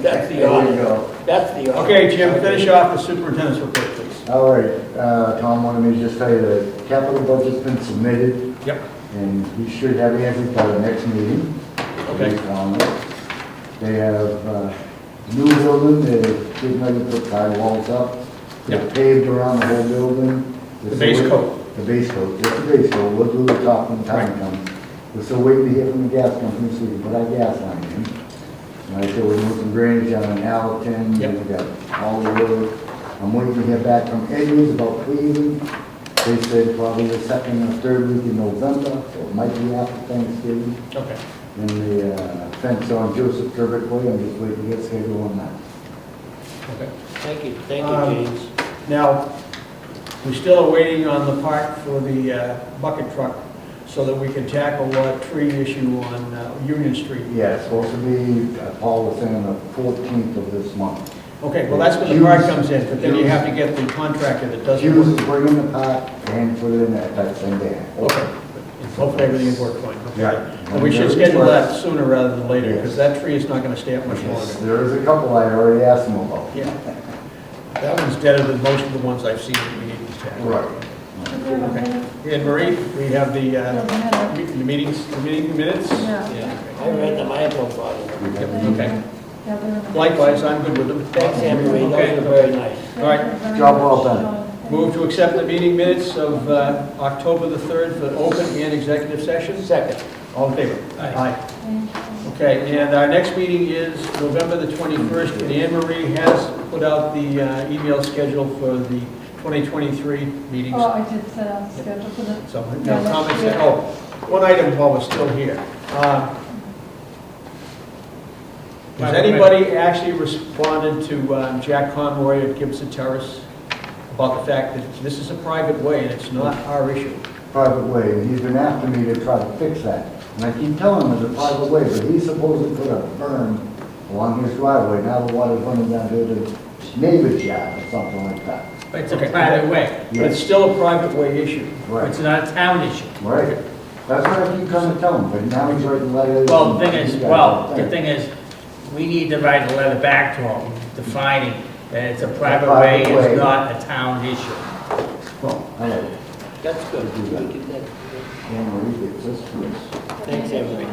B: That's the
L: There you
B: order.
L: go.
B: That's the order.
A: Okay, Jim, finish off the superintendent's report, please.
L: All right, Tom wanted me to just tell you the capital budget's been submitted,
A: Yep.
L: and we should have answers by the next meeting.
A: Okay.
L: They have New building, they're getting ready to put sidewalls up. They're paved around the whole building.
A: The base coat.
L: The base coat, just the base coat, we'll do the top when the time comes. We're still waiting to hear from the gas company, so we can put our gas line in. And I said, we're doing some drainage down in Allerton,
A: Yep.
L: we got all the road. I'm waiting to hear back from Edwards about Cleveland. They said probably the second or third week in November, so it might be after Thanksgiving.
A: Okay.
L: And the fence on Joseph Turbot Way, I'm just waiting to get scheduled on that.
A: Okay.
B: Thank you, James.
A: Now, we still are waiting on the part for the bucket truck so that we can tackle a tree issue on Union Street.
L: Yeah, it's supposed to be, Paul was saying the 14th of this month.
A: Okay, well, that's when the part comes in, but then you have to get the contractor that does the
L: Hughes
A: work.
L: is bringing the part and put it in that same day.
A: Okay. Hopefully everything will work fine. Okay.
L: Yeah.
A: And we should schedule that sooner rather than later, because that tree is not going to stay up much
L: Yes,
A: longer.
L: there is a couple I already asked him about.
A: Yeah. That one's deader than most of the ones I've seen that we need to tackle.
L: Right.
A: Okay. And Marie, we have the meetings, the meeting minutes?
J: Yeah.
B: I read them, I have no problem.
A: Okay.
J: Yeah, they're in the-
A: Likewise, I'm good with them.
B: Thanks, Anne Marie,
A: Okay.
B: those are very nice.
A: All right.
J: Thank you very
L: Job
J: much,
L: well done.
J: Sean.
A: Move to accept the meeting minutes of October the 3rd for open and executive sessions.
B: Second.
A: All in favor? Aye.
J: Thank you.
A: Okay, and our next meeting is November the 21st, and Anne Marie has put out the email schedule for the 2023 meetings.
J: Oh, I did set out the schedule for the.
A: So,
J: Yeah,
A: no
J: next
A: comments,
J: week.
A: oh, one item while we're still here. Has anybody actually responded to Jack Conroy at Gibson Terrace about the fact that this is a private way and it's not our issue?
L: Private way, and he's been after me to try to fix that. And I keep telling him it's a private way, but he's supposed to put a berm along his driveway. Now the water's running down to the neighbor's yard or something like that.
I: But it's a private way.
A: But it's still a private way issue.
L: Right,
I: It's not a town issue.
L: right. That's what I keep trying to tell him, but now he's writing letters.
I: Well, the
L: and
I: thing is,
L: he's got
I: well,
L: that
I: the
L: thing.
I: thing is, we need to write a letter back to them defining that it's a private
L: private
I: way,
L: way.
I: it's not a town issue.
L: Well, I know.
B: That's good.
L: Do that.
B: We can get-
L: Anne Marie gets this to us.
B: Thanks, Anne Marie.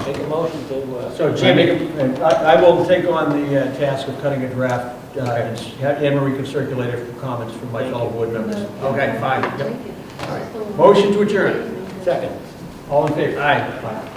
B: Make a motion to,
A: So Jimmy, I will take on the task of cutting a draft. And Anne Marie can circulate it for comments from my fellow board members.
I: Okay, fine.
A: Motion to adjourn.
B: second.
A: All in favor?
I: Aye.
A: Aye.